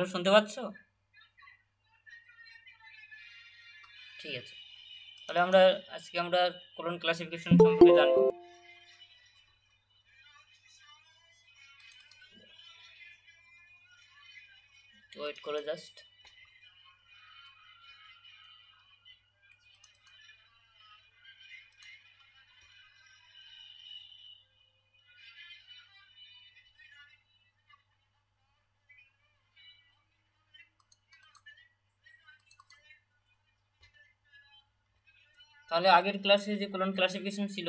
Hello, শুনতে পাচ্ছ? ঠিক আছে, তাহলে আজকে আমরা কোলন ক্লাসিফিকেশন সম্পর্কে জানবো। ওয়েট করো জাস্ট। তাহলে আগের ক্লাসে যে কোলন ক্লাসিফিকেশন ছিল,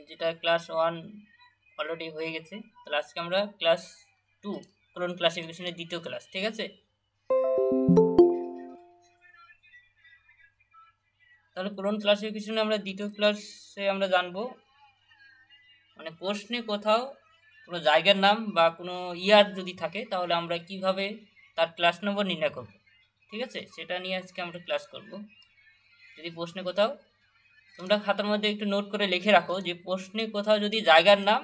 যেটা ক্লাস 1 অলরেডি হয়ে গেছে, তাহলে আজকে আমরা ক্লাস 2 কোলন ক্লাসিফিকেশনের দ্বিতীয় ক্লাস। ঠিক আছে, তাহলে কোলন ক্লাসিফিকেশনে আমরা দ্বিতীয় ক্লাসে আমরা জানবো মানে প্রশ্নে কোথাও কোনো জায়গার নাম বা কোনো ইয়ার যদি থাকে তাহলে আমরা কিভাবে তার ক্লাস নম্বর নির্ণয় করব। ঠিক আছে, সেটা নিয়ে আজকে আমরা ক্লাস করব। যদি প্রশ্নে কোথাও, তোমরা খাতার মধ্যে একটু নোট করে লিখে রাখো যে প্রশ্নে কোথাও যদি জায়গার নাম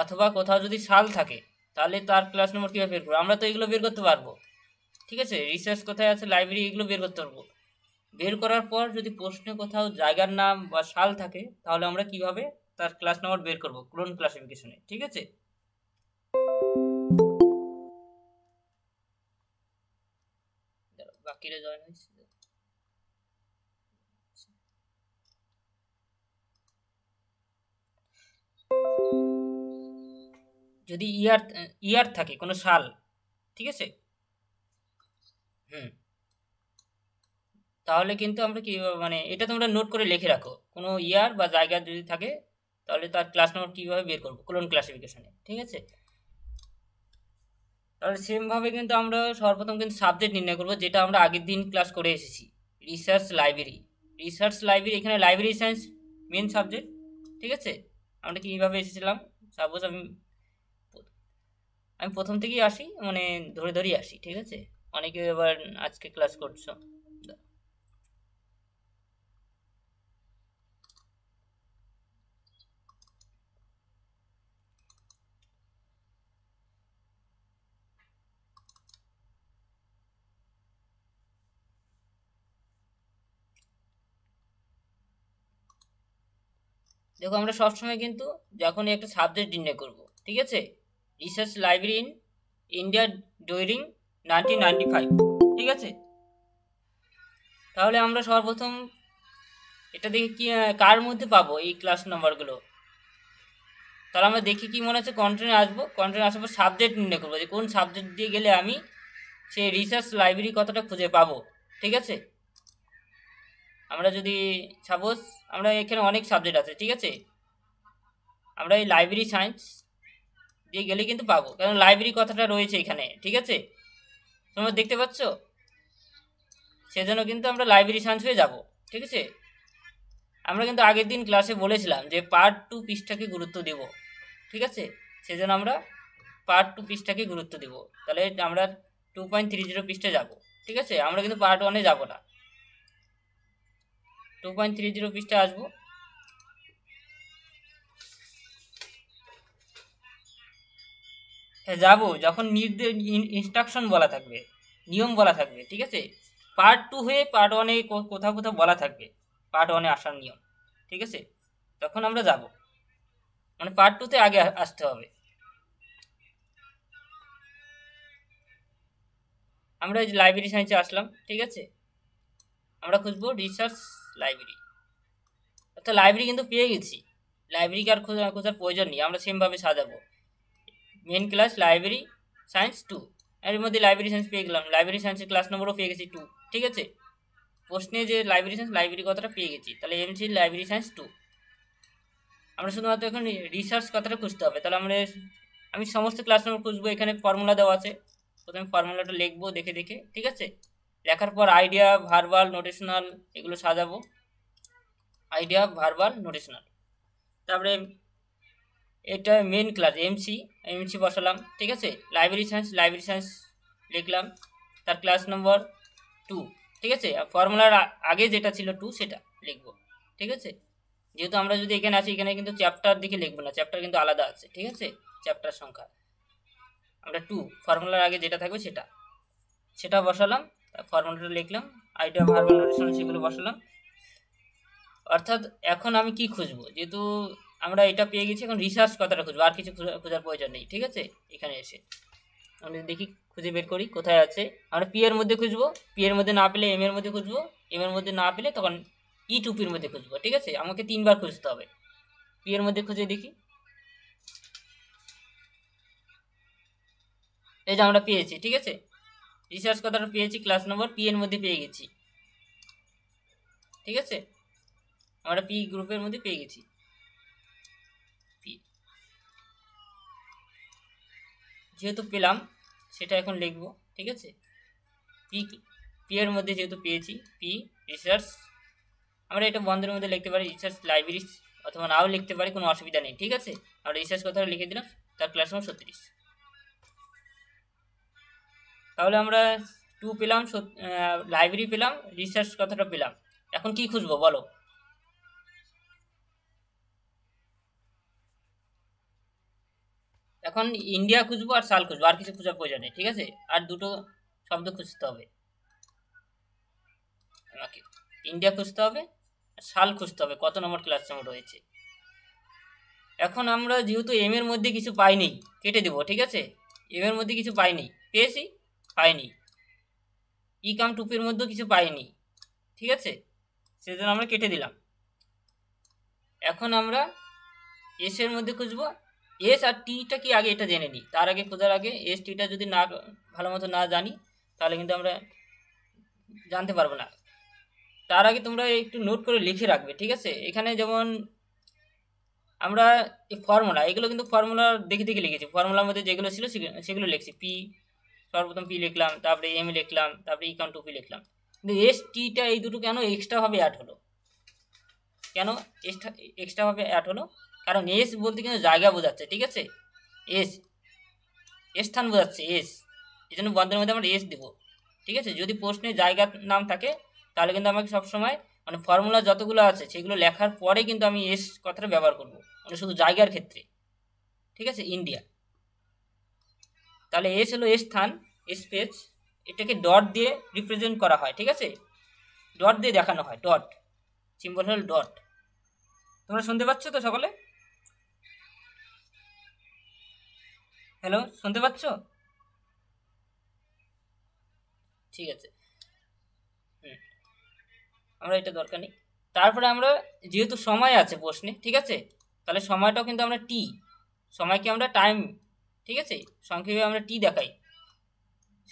অথবা কোথাও যদি সাল থাকে তাহলে তার ক্লাস নম্বর কীভাবে বের করবো। আমরা তো এগুলো বের করতে পারবো। ঠিক আছে, রিসার্চ কোথায় আছে, লাইব্রেরি, এগুলো বের করতে পারবো। বের করার পর যদি প্রশ্নে কোথাও জায়গার নাম বা সাল থাকে তাহলে আমরা কিভাবে তার ক্লাস নম্বর বের করবো কোলন ক্লাসিফিকেশনে। ঠিক আছে, বাকিরা জয়েন হয়েছে। যদি ইয়ার থাকে কোনো সাল, ঠিক আছে, তাহলে কিন্তু আমরা কি মানে এটা তোমরা নোট করে লিখে রাখো, কোনো ইয়ার বা জায়গা যদি থাকে তাহলে তার ক্লাস নম্বর কীভাবে বের করবো কোলন ক্লাসিফিকেশনে। ঠিক আছে, তাহলে সেমভাবে কিন্তু আমরা সর্বপ্রথম কিন্তু সাবজেক্ট নির্ণয় করবো, যেটা আমরা আগের দিন ক্লাস করে এসেছি। রিসার্চ লাইব্রেরি, এখানে লাইব্রেরি সায়েন্স মেন সাবজেক্ট। ঠিক আছে, আমরা কীভাবে এসেছিলাম, সাপোজ আমি প্রথম থেকেই আসি, মানে ধরে ধরেই আসি। ঠিক আছে, অনেকে এবার আজকে ক্লাস করছো। দেখো, আমরা সবসময় কিন্তু যখন একটা সাবজেক্ট নির্ণয় করব, ঠিক আছে, research library in India during 1995, ঠিক আছে, তাহলে আমরা সর্বপ্রথম এটা দেখে কি কার মধ্যে পাবো এই ক্লাস নাম্বারগুলো। তাহলে আমরা দেখি কি মনে হচ্ছে, কন্টেন্টে আসবো, কন্টেন্টে আসার পর সাবজেক্ট নির্ণয় করবো যে কোন সাবজেক্ট দিয়ে গেলে আমি সেই রিসার্চ লাইব্রেরি কতটা খুঁজে পাবো। ঠিক আছে, আমরা যদি সাপোজ আমরা এখানে অনেক সাবজেক্ট আছে, ঠিক আছে, আমরা এই লাইব্রেরি সায়েন্স দিয়ে গেলে কিন্তু পাবো, কারণ লাইব্রেরি কথাটা রয়েছে এখানে। ঠিক আছে, তোমরা দেখতে পাচ্ছ, সেজন্য কিন্তু আমরা লাইব্রেরি সায়েন্স হয়ে যাব। ঠিক আছে, আমরা কিন্তু আগের দিন ক্লাসে বলেছিলাম যে পার্ট 2 পৃষ্ঠাকে গুরুত্ব দেব। ঠিক আছে, সেজন্য আমরা পার্ট 2 পৃষ্ঠাকে গুরুত্ব দেব। তাহলে আমরা 2.30 পৃষ্ঠা যাব। ঠিক আছে, আমরা কিন্তু পার্ট 1-এ যাব না, 2.30 পৃষ্ঠা আসবো। যাবো যখন ইনস্ট্রাকশন বলা থাকবে, নিয়ম বলা থাকবে। ঠিক আছে, পার্ট 2 হয়ে পার্ট 1-এ কোথাও কোথাও বলা থাকবে পার্ট 1-এ আসার নিয়ম। ঠিক আছে, তখন আমরা যাব, মানে পার্ট 2-তে আগে আসতে হবে। আমরা এই লাইব্রেরি সায়েন্সে আসলাম। ঠিক আছে, আমরা খুঁজবো রিসার্চ লাইব্রেরি, অর্থাৎ লাইব্রেরি কিন্তু পেয়ে গেছি, লাইব্রেরিকে আর খোঁজার প্রয়োজন নেই। আমরা সেমভাবে সাজাবো, মেন ক্লাস লাইব্রেরি সায়েন্স 2, এর মধ্যে লাইব্রেরি সায়েন্স পেয়ে গেলাম, লাইব্রেরি সায়েন্সের ক্লাস নম্বরও পেয়ে গেছি 2। ঠিক আছে, প্রশ্নে যে লাইব্রেরি সায়েন্স, লাইব্রেরি কথাটা পেয়ে গেছি, তাহলে এমসি লাইব্রেরি সায়েন্স 2। আমরা শুধুমাত্র এখন রিসার্চ কথাটা খুঁজতে হবে। তাহলে আমি সমস্ত ক্লাস নম্বর খুঁজবো, এখানে ফর্মুলা দেওয়া আছে, প্রথমে ফর্মুলাটা লিখবো দেখে দেখে। ঠিক আছে, লেখার পর আইডিয়া, ভার্বাল, নোটেশনাল এগুলো সাজাবো, আইডিয়া, ভার্বাল, নোটেশনাল। তারপরে এটা মেন ক্লাস এমসি বসালাম। ঠিক আছে, লাইব্রেরি সায়েন্স লিখলাম, তার ক্লাস নম্বর 2। ঠিক আছে, ফর্মুলার আগে যেটা ছিল 2 সেটা লিখবো। ঠিক আছে, যেহেতু আমরা যদি এখানে আছি, এখানে কিন্তু চ্যাপ্টার দিকে লিখবো না, চ্যাপ্টার কিন্তু আলাদা আছে। ঠিক আছে, চ্যাপ্টার সংখ্যা আমরা 2 ফর্মুলার আগে যেটা থাকবে সেটা বসালাম, ফর্মুলাটা লিখলাম, আইডিয়া ভার্বাল নোটেশন সেগুলো বসালাম। অর্থাৎ এখন আমি কি খুঁজবো, যেহেতু আমরা এটা পেয়ে গেছি, এখন রিসার্চ কথাটা খুঁজবো, আর কিছু খোঁজার প্রয়োজন নেই। ঠিক আছে, এখানে এসে আমরা দেখি খুঁজে বের করি কোথায় আছে। আমরা পি এর মধ্যে খুঁজবো, পি এর মধ্যে না পেলে এম এর মধ্যে খুঁজবো, এম এর মধ্যে না পেলে তখন ই টু পির মধ্যে খুঁজবো। ঠিক আছে, আমাকে 3বার খুঁজতে হবে। পি এর মধ্যে খুঁজে দেখি, এই যে আমরা পেয়েছি। ঠিক আছে, রিসার্চ কথাটা পেয়েছি, ক্লাস নম্বর পি এর মধ্যে পেয়ে গেছি। ঠিক আছে, আমরা পি গ্রুপের মধ্যে পেয়ে গেছি পি। যেহেতু পেলাম সেটা এখন লিখবো। ঠিক আছে, পি এর মধ্যে যেহেতু পেয়েছি, পি রিসার্চ, আমরা এটা বন্ধের মধ্যে লিখতে পারি রিসার্চ লাইব্রেরিজ, অথবা নাও লিখতে পারি, কোনো অসুবিধা নেই। ঠিক আছে, আমরা রিসার্চ কথাটা লিখে দিলাম, তার ক্লাস নম্বর 36। তাহলে আমরা 2 পেলাম, লাইব্রেরি পেলাম, রিসার্চ কথাটা পেলাম। এখন কি খুঁজবো বলো? এখন ইন্ডিয়া খুঁজবো আর সাল খুঁজবো, আর কিছু খোঁজার প্রয়োজন নেই। ঠিক আছে, আর দুটো শব্দ খুঁজতে হবে আমাকে, ইন্ডিয়া খুঁজতে হবে আর সাল খুঁজতে হবে, কত নম্বর ক্লাস নম্বর রয়েছে। এখন আমরা যেহেতু এম এর মধ্যে কিছু পাইনি, কেটে দেবো। ঠিক আছে, এম এর মধ্যে কিছু পাইনি, পেয়েছি পাইনি, ই কাম টুপির মধ্যেও কিছু পাইনি। ঠিক আছে, সেজন্য আমরা কেটে দিলাম। এখন আমরা এস এর মধ্যে খুঁজবো, এস আর টিটা কি আগে এটা জেনে নিই। তার আগে খোঁজার আগে এস টিটা যদি না ভালো মতো না জানি তাহলে কিন্তু আমরা জানতে পারবো না। তার আগে তোমরা একটু নোট করে লিখে রাখবে। ঠিক আছে, এখানে যেমন আমরা এই ফর্মুলা, এগুলো কিন্তু ফর্মুলা দেখে দেখে লিখেছি, ফর্মুলার মধ্যে যেগুলো ছিল সেগুলো লিখছি। পি, সর্বপ্রথম পি লিখলাম, তারপরে এম লিখলাম, তারপরে ই কাম টু পি লিখলাম। কিন্তু এস টিটা এই দুটো কেন এক্সট্রাভাবে অ্যাড হলো? কেন এক্সট্রাভাবে অ্যাড হলো? কারণ এস বলতে কিন্তু জায়গা বোঝাচ্ছে। ঠিক আছে, এস স্থান বোঝাচ্ছে এস, এই জন্য বন্ধের মধ্যে আমরা এস দেবো। ঠিক আছে, যদি প্রশ্নে জায়গার নাম থাকে তাহলে কিন্তু আমাকে সবসময় মানে ফর্মুলা যতগুলো আছে সেগুলো লেখার পরে কিন্তু আমি এস কথাটা ব্যবহার করব, মানে শুধু জায়গার ক্ষেত্রে। ঠিক আছে, ইন্ডিয়া, তাহলে এস হলো স্থান, স্পেস, এটাকে ডট দিয়ে রিপ্রেজেন্ট করা হয়। ঠিক আছে, ডট দিয়ে দেখানো হয়, ডট সিম্বল হল ডট। তোমরা শুনতে পাচ্ছ তো সকলে? হ্যালো, শুনতে পাচ্ছ? ঠিক আছে, আমরা এটা দরকার নেই। তারপরে আমরা যেহেতু সময় আছে প্রশ্নে, ঠিক আছে, তাহলে সময়টাও কিন্তু আমরা টি, সময়কে আমরা টাইম, ঠিক আছে, সংক্ষেপে আমরা টি দেখাই,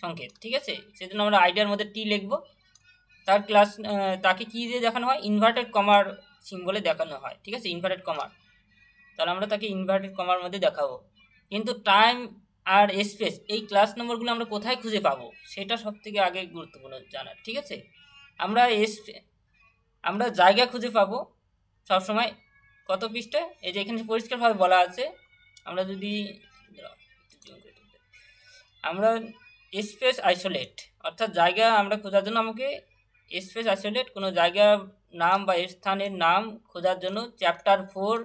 সংকেত। ঠিক আছে, সেজন্য আমরা আইডিয়ার মধ্যে টি লিখবো। তার ক্লাস তাকে কি দিয়ে দেখানো হয়? ইনভার্টেড কমার সিম্বলে দেখানো হয়। ঠিক আছে, ইনভার্টেড কমার, তাহলে আমরা তাকে ইনভার্টেড কমার মধ্যে দেখাবো। কিন্তু টাইম আর স্পেস এই ক্লাস নম্বরগুলো আমরা কোথায় খুঁজে পাবো সেটা সব থেকে আগে গুরুত্বপূর্ণ জানার। ঠিক আছে, আমরা জায়গা খুঁজে পাবো সবসময় কত পৃষ্ঠায়, এই যে এখানে পরিষ্কারভাবে বলা আছে। আমরা যদি আমরা স্পেস আইসোলেট, অর্থাৎ জায়গা আমরা খোঁজার জন্য আমাকে স্পেস আইসোলেট, কোনো জায়গার নাম বা স্থানের নাম খোঁজার জন্য চ্যাপ্টার 4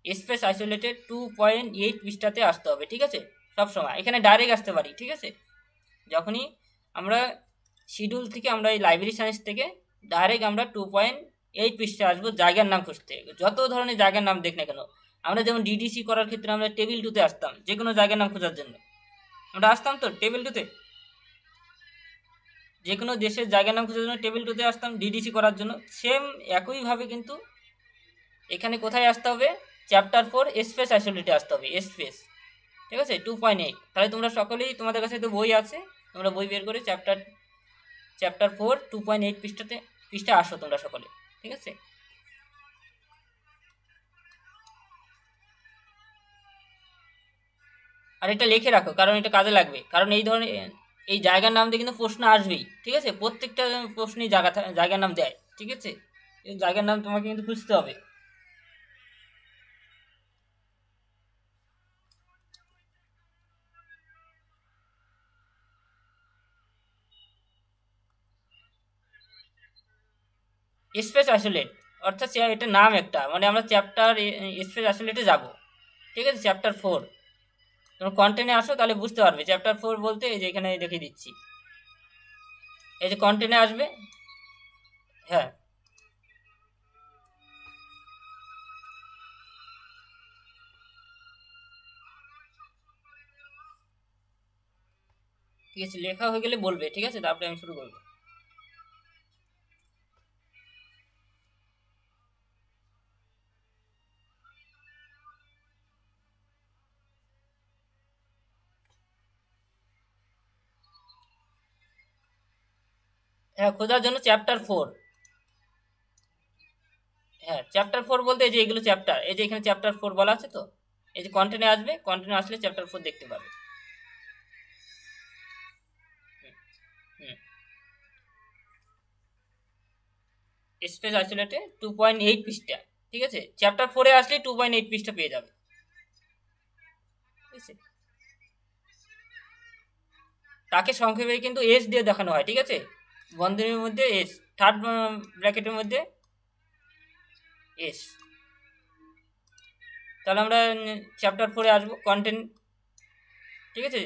স্পেস আইসোলেটেড 2.8 পৃষ্ঠাতে আসতে হবে। ঠিক আছে, সবসময় এখানে ডাইরেক্ট আসতে পারি। ঠিক আছে, যখনই আমরা শিডিউল থেকে, আমরা এই লাইব্রেরি সায়েন্স থেকে ডাইরেক্ট আমরা 2.8 পৃষ্ঠা আসবো জায়গার নাম খুঁজতে। যত ধরনের জায়গার নাম দেখ না কেন, আমরা যেমন ডিডিসি করার ক্ষেত্রে আমরা টেবিল 2তে আসতাম, যে কোনো জায়গার নাম খোঁজার জন্য আমরা আসতাম তো টেবিল 2তে, যে কোনো দেশের জায়গার নাম খোঁজার জন্য টেবিল 2তে আসতাম ডিডিসি করার জন্য। সেম একইভাবে কিন্তু এখানে কোথায় আসতে হবে? চ্যাপ্টার 4 স্পেস আইসোলেটে আসতে হবে, স্পেস। ঠিক আছে, 2.8। তাহলে তোমরা সকলেই, তোমাদের কাছে তো বই আছে, তোমরা বই বের করে চ্যাপ্টার 4 2.8 পৃষ্ঠা আসো তোমরা সকলে। ঠিক আছে, আর এটা লিখে রাখো, কারণ এটা কাজে লাগবে। কারণ এই ধরনের এই জায়গার নাম দিয়ে কিন্তু প্রশ্ন আসবেই। ঠিক আছে, প্রত্যেকটা প্রশ্নই জায়গার নাম দেয়। ঠিক আছে, এই জায়গার নাম তোমাকে কিন্তু খুঁজতে হবে। স্পেস আইসোলেট অর্থাৎ এটা নাম একটা, মানে আমরা চ্যাপ্টার স্পেস আইসোলেটে যাব। ঠিক আছে, চ্যাপ্টার 4 তোমরা কন্টেন্টে আসো তাহলে বুঝতে পারবে। চ্যাপ্টার 4 বলতে এই যে এখানে দেখিয়ে দিচ্ছি, এই যে কন্টেন্টে আসবে। হ্যাঁ ঠিক আছে, লেখা হয়ে গেলে বলবে, ঠিক আছে, তারপরে আমি শুরু করবো। হ্যাঁ, খোঁজার জন্য চ্যাপ্টার 4। হ্যাঁ, চ্যাপ্টার 4 বলতে এই যে এগুলো চ্যাপ্টার, এই যে এখানে চ্যাপ্টার 4 বলা আছে তো, এই যে কন্টেন্টে আসবে, কন্টেন্টে আসলে চ্যাপ্টার 4 দেখতে পাবে। হুম, স্পেস আইসোলেটে 2.8 পৃষ্ঠা, ঠিক আছে, চ্যাপ্টার 4-এ আসলে 2.8 পৃষ্ঠা পেয়ে যাবে, ঠিক আছে। তাকে সংক্ষেপে কিন্তু এস দিয়ে দেখানো হয়, ঠিক আছে, বন্ধনীর মধ্যে এস, থার্ড ব্র্যাকেটের মধ্যে এস। তাহলে আমরা চ্যাপ্টার 4-এ আসবো, কন্টেন্ট, ঠিক আছে,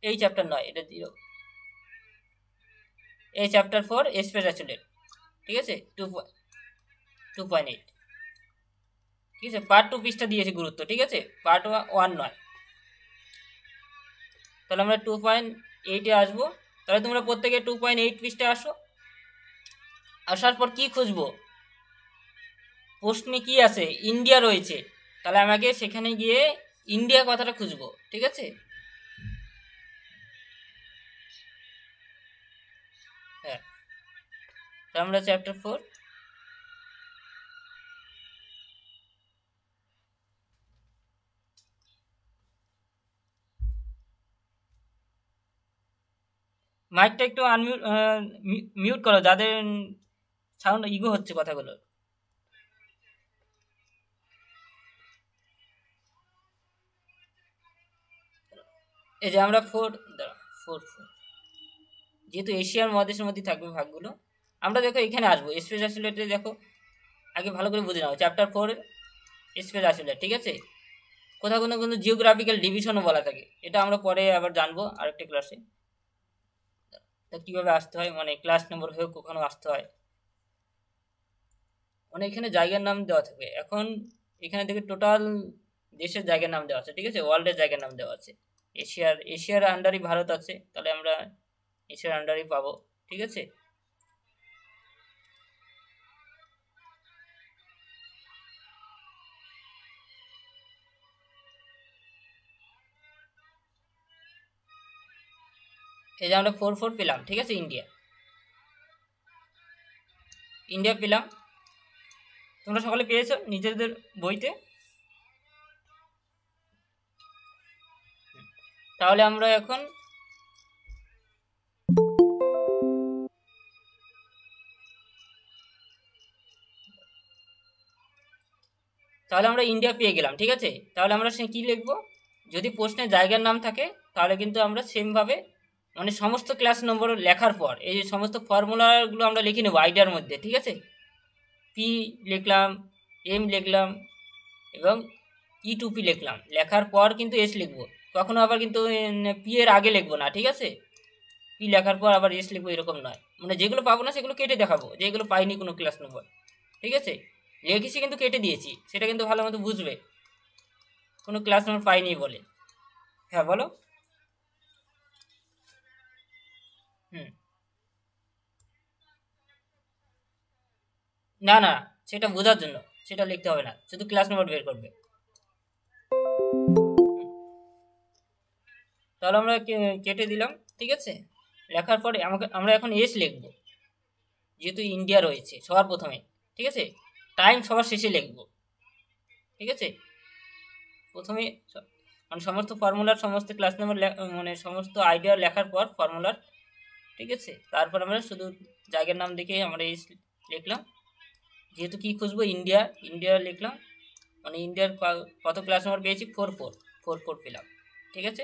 এই চ্যাপ্টার নয়, এটা 0, এই চ্যাপ্টার 4 স্পেস আইসোলেট, ঠিক আছে, 2.8, ঠিক আছে, পার্ট 2 পৃষ্ঠা দিয়েছে গুরুত্ব, ঠিক আছে, পার্ট 1 নয়। তাহলে আমরা 2.8-এ আসবো। তাহলে তোমরা প্রত্যেকে 2.8 পৃষ্ঠা আসো। আসার পর কি খুঁজবো, প্রশ্নে কি আছে, ইন্ডিয়া রয়েছে, তাহলে আমাকে সেখানে গিয়ে ইন্ডিয়া কথাটা খুঁজবো, ঠিক আছে। হ্যাঁ, তাহলে আমরা চ্যাপ্টার 4, মাইকটা একটু আনমিউট, মিউট করো যাদের সাউন্ড ইগো হচ্ছে কথাগুলো। এই যে আমরা 4, 4 যেহেতু এশিয়ার মহাদেশের মধ্যে থাকবে ভাগগুলো, আমরা দেখো এখানে আসবো স্পেস আইসোলেটে, দেখো আগে ভালো করে বুঝে নাও চ্যাপ্টার 4 স্পেস আইসোলেট, ঠিক আছে। কোথাও কোনো কিন্তু জিওগ্রাফিক্যাল ডিভিশনও বলা থাকে, এটা আমরা পরে আবার জানবো আরেকটা ক্লাসে, তা কীভাবে আসতে হয়, মানে ক্লাস নম্বর হয়ে কখনো আসতে হয়, মানে এখানে জায়গার নাম দেওয়া থাকবে। এখন এখানে দেখে টোটাল দেশের জায়গার নাম দেওয়া আছে, ঠিক আছে, ওয়ার্ল্ডের জায়গার নাম দেওয়া আছে। এশিয়ার আন্ডারই ভারত আছে, তাহলে আমরা এশিয়ার আন্ডারই পাবো, ঠিক আছে। এই যে আমরা 4 পেলাম, ঠিক আছে, ইন্ডিয়া পেলাম। তোমরা সকলে পেয়েছো নিজেদের বইতে। তাহলে আমরা এখন ইন্ডিয়া পেয়ে গেলাম, ঠিক আছে। তাহলে আমরা সে কী লিখবো, যদি প্রশ্নে জায়গার নাম থাকে তাহলে কিন্তু আমরা সেমভাবে, মানে সমস্ত ক্লাস নম্বর লেখার পর এই যে সমস্ত ফর্মুলাগুলো আমরা লিখে নেবো আইডিয়ার মধ্যে, ঠিক আছে। পি লিখলাম, এম লিখলাম এবং E2P লিখলাম, লেখার পর কিন্তু এস লিখবো। কখনো আবার কিন্তু পি এর আগে লিখবো না, ঠিক আছে, পি লেখার পর আবার এস লিখবো, এরকম নয়। মানে যেগুলো পাবো না সেগুলো কেটে দেখাবো, যেগুলো পাইনি কোনো ক্লাস নম্বর, ঠিক আছে। লিখেছি কিন্তু কেটে দিয়েছি, সেটা কিন্তু ভালো মতো বুঝবে, কোনো ক্লাস নম্বর পাইনি বলে। হ্যাঁ বলো। হুম, না না, সেটা বোঝার জন্য, সেটা লিখতে হবে না, শুধু ক্লাস নম্বর বের করবে। তাহলে আমরা কেটে দিলাম, ঠিক আছে। লেখার পরে আমরা এখন এস লিখবো, যেহেতু ইন্ডিয়া রয়েছে সবার প্রথমে, ঠিক আছে। টাইম সবার শেষে লিখবো, ঠিক আছে। প্রথমে মানে সমস্ত ফর্মুলার সমস্ত ক্লাস নম্বর, মানে সমস্ত আইডিয়া লেখার পর ফর্মুলার, ঠিক আছে। তারপর আমরা শুধু জায়গার নাম দেখে আমরা এস লিখলাম, যেহেতু কি খুঁজবো, ইন্ডিয়া লিখলাম, মানে ইন্ডিয়ার কত ক্লাস নম্বর পেয়েছি, 4 পেলাম, ঠিক আছে।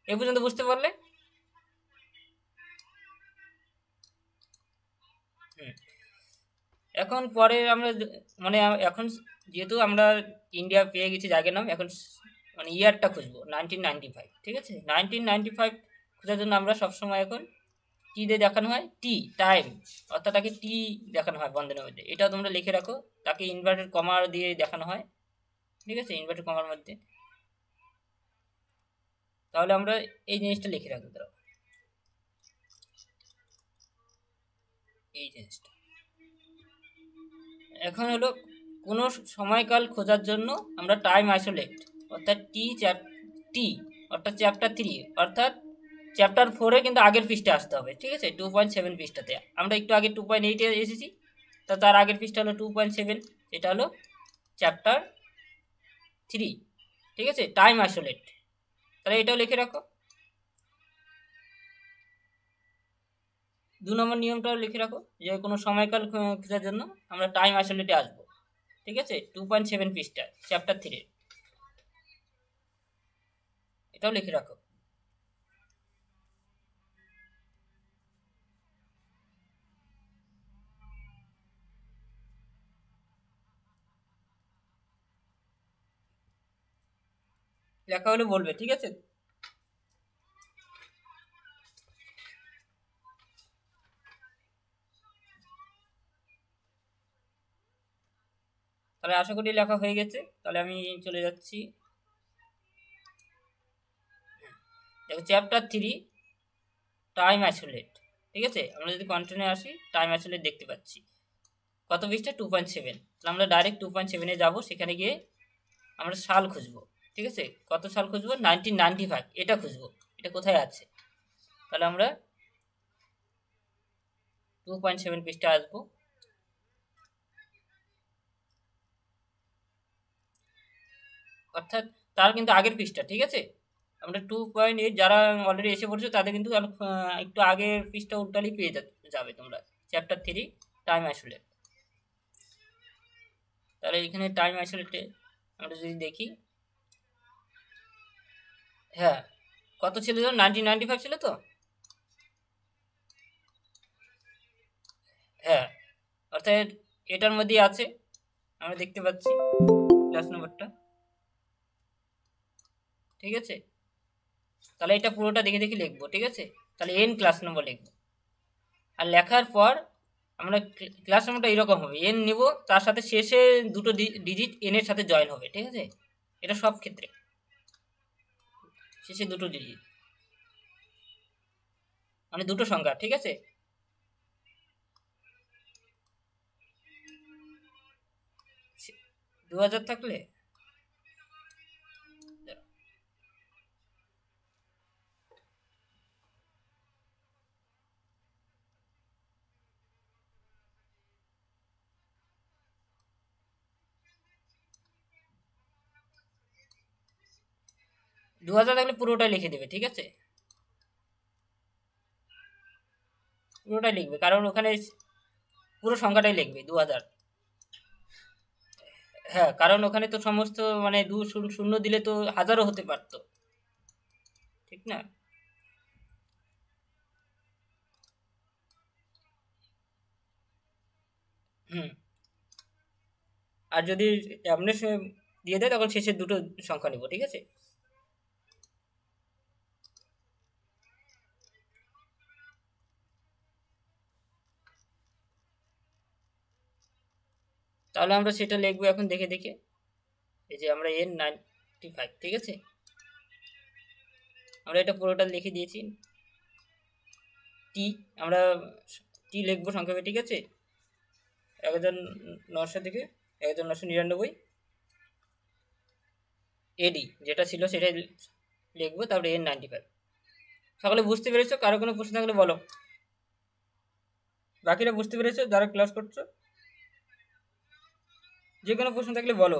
এ পর্যন্ত বুঝতে পারলে? হুম, এখন পরে আমরা মানে এখন যেহেতু আমরা ইন্ডিয়া পেয়ে গেছি জায়গার নাম, এখন মানে ইয়ারটা খুঁজবো 1995, ঠিক আছে। 1995 খোঁজার জন্য আমরা সবসময় এখন টি দিয়ে দেখানো হয়, টি টাইম, অর্থাৎ তাকে টি দেখানো হয় বন্ধনের মধ্যে, এটা তোমরা লিখে রাখো। তাকে ইনভার্টেড কমা দিয়ে দেখানো হয়, ঠিক আছে, ইনভার্টেড কমার মধ্যে। তাহলে আমরা এই জিনিসটা লিখে রাখবো, দাঁড়াও, এই জিনিসটা। এখন হলো কোনো সময়কাল খোঁজার জন্য আমরা টাইম আইসোলেট অর্থাৎ টি অর্থাৎ চ্যাপ্টার 3 অর্থাৎ চ্যাপ্টার 4-এ কিন্তু আগের পৃষ্ঠে আসতে হবে, ঠিক আছে। 2.7 পৃষ্ঠাতে আমরা একটু আগে 2.8-এ এসেছি, তো তার আগের পৃষ্ঠা হলো 2.7, এটা হলো চ্যাপ্টার 3, ঠিক আছে, টাইম আইসোলেট। তাহলে এটাও লিখে রাখো। 2 নম্বর নিয়মটাও লিখে রাখো, যে কোনো সময়কাল খোঁজার জন্য আমরা টাইম আইসোলেটে আসবো, ঠিক আছে, 2.7 পৃষ্ঠা চ্যাপ্টার 3, এটাও লিখে রাখো। লেখা হলে বলবে, ঠিক আছে। তাহলে আশা করি লেখা হয়ে গেছে। তাহলে আমি চলে যাচ্ছি, দেখো চ্যাপ্টার 3 টাইম আইসোলেট, ঠিক আছে। আমরা যদি কন্টিনিউ আসি, টাইম আইসোলেট দেখতে পাচ্ছি কত পৃষ্ঠা, 2.7। তাহলে আমরা ডাইরেক্ট 2.7-এ যাবো, সেখানে গিয়ে আমরা সাল খুঁজবো, ঠিক আছে। কত সাল খুঁজবো, 1995, এটা খুঁজবো, এটা কোথায় আছে। তাহলে আমরা 2.7 পৃষ্ঠা আসবো, অর্থাৎ তার কিন্তু আগের পৃষ্ঠা, ঠিক আছে। আমরা 2.8 যারা অলরেডি এসে পড়ছো তাদের কিন্তু একটু আগের পৃষ্ঠা উল্টালেই পেয়ে যাবে তোমরা, চ্যাপ্টার 3 টাইম আইসোলেট। তাহলে এখানে টাইম আইসোলেটে আমরা যদি দেখি, হ্যাঁ কত ছিল, 1995 ছিল তো, হ্যাঁ, অর্থাৎ এটার মধ্যেই আছে, আমরা দেখতে পাচ্ছি ক্লাস নম্বরটা, ঠিক আছে। তাহলে এটা পুরোটা দেখে দেখে লিখবো, ঠিক আছে। তাহলে এন ক্লাস নম্বর লিখবো, আর লেখার পর আমরা ক্লাস নম্বরটা এরকম হবে, এন নিব, তার সাথে শেষে দুটো ডিজিট এন এর সাথে জয়েন হবে, ঠিক আছে। এটা সব ক্ষেত্রে শেষে দুটো ডিজিট, মানে দুটো সংখ্যা, ঠিক আছে। সে- 2000 থাকলে 2000 থাকলে পুরোটাই লিখে দেবে, ঠিক আছে, পুরোটাই লিখবে, কারণ ওখানে পুরো সংখ্যাটাই লিখবে 2000। হ্যাঁ, কারণ ওখানে তো সমস্ত মানে শূন্য দিলে তো হাজারও হতে পারতো, ঠিক না। হুম, আর যদি এমনি দিয়ে দেয় তখন শেষের দুটো সংখ্যা নিব, ঠিক আছে। তাহলে আমরা সেটা লিখবো এখন দেখে দেখে, এই যে আমরা N95, ঠিক আছে, আমরা এটা পুরোটা লিখে দিয়েছি। টি আমরা টি লিখবো সংক্ষেপে, ঠিক আছে, 1900 থেকে 1999, এডি যেটা ছিল সেটাই লিখবো, তারপরে N95। সকলে বুঝতে পেরেছো? কারো কোনো প্রশ্ন থাকলে বলো, বাকিরা বুঝতে পেরেছো যারা ক্লাস করছো? যে কোনো প্রশ্ন থাকলে বলো,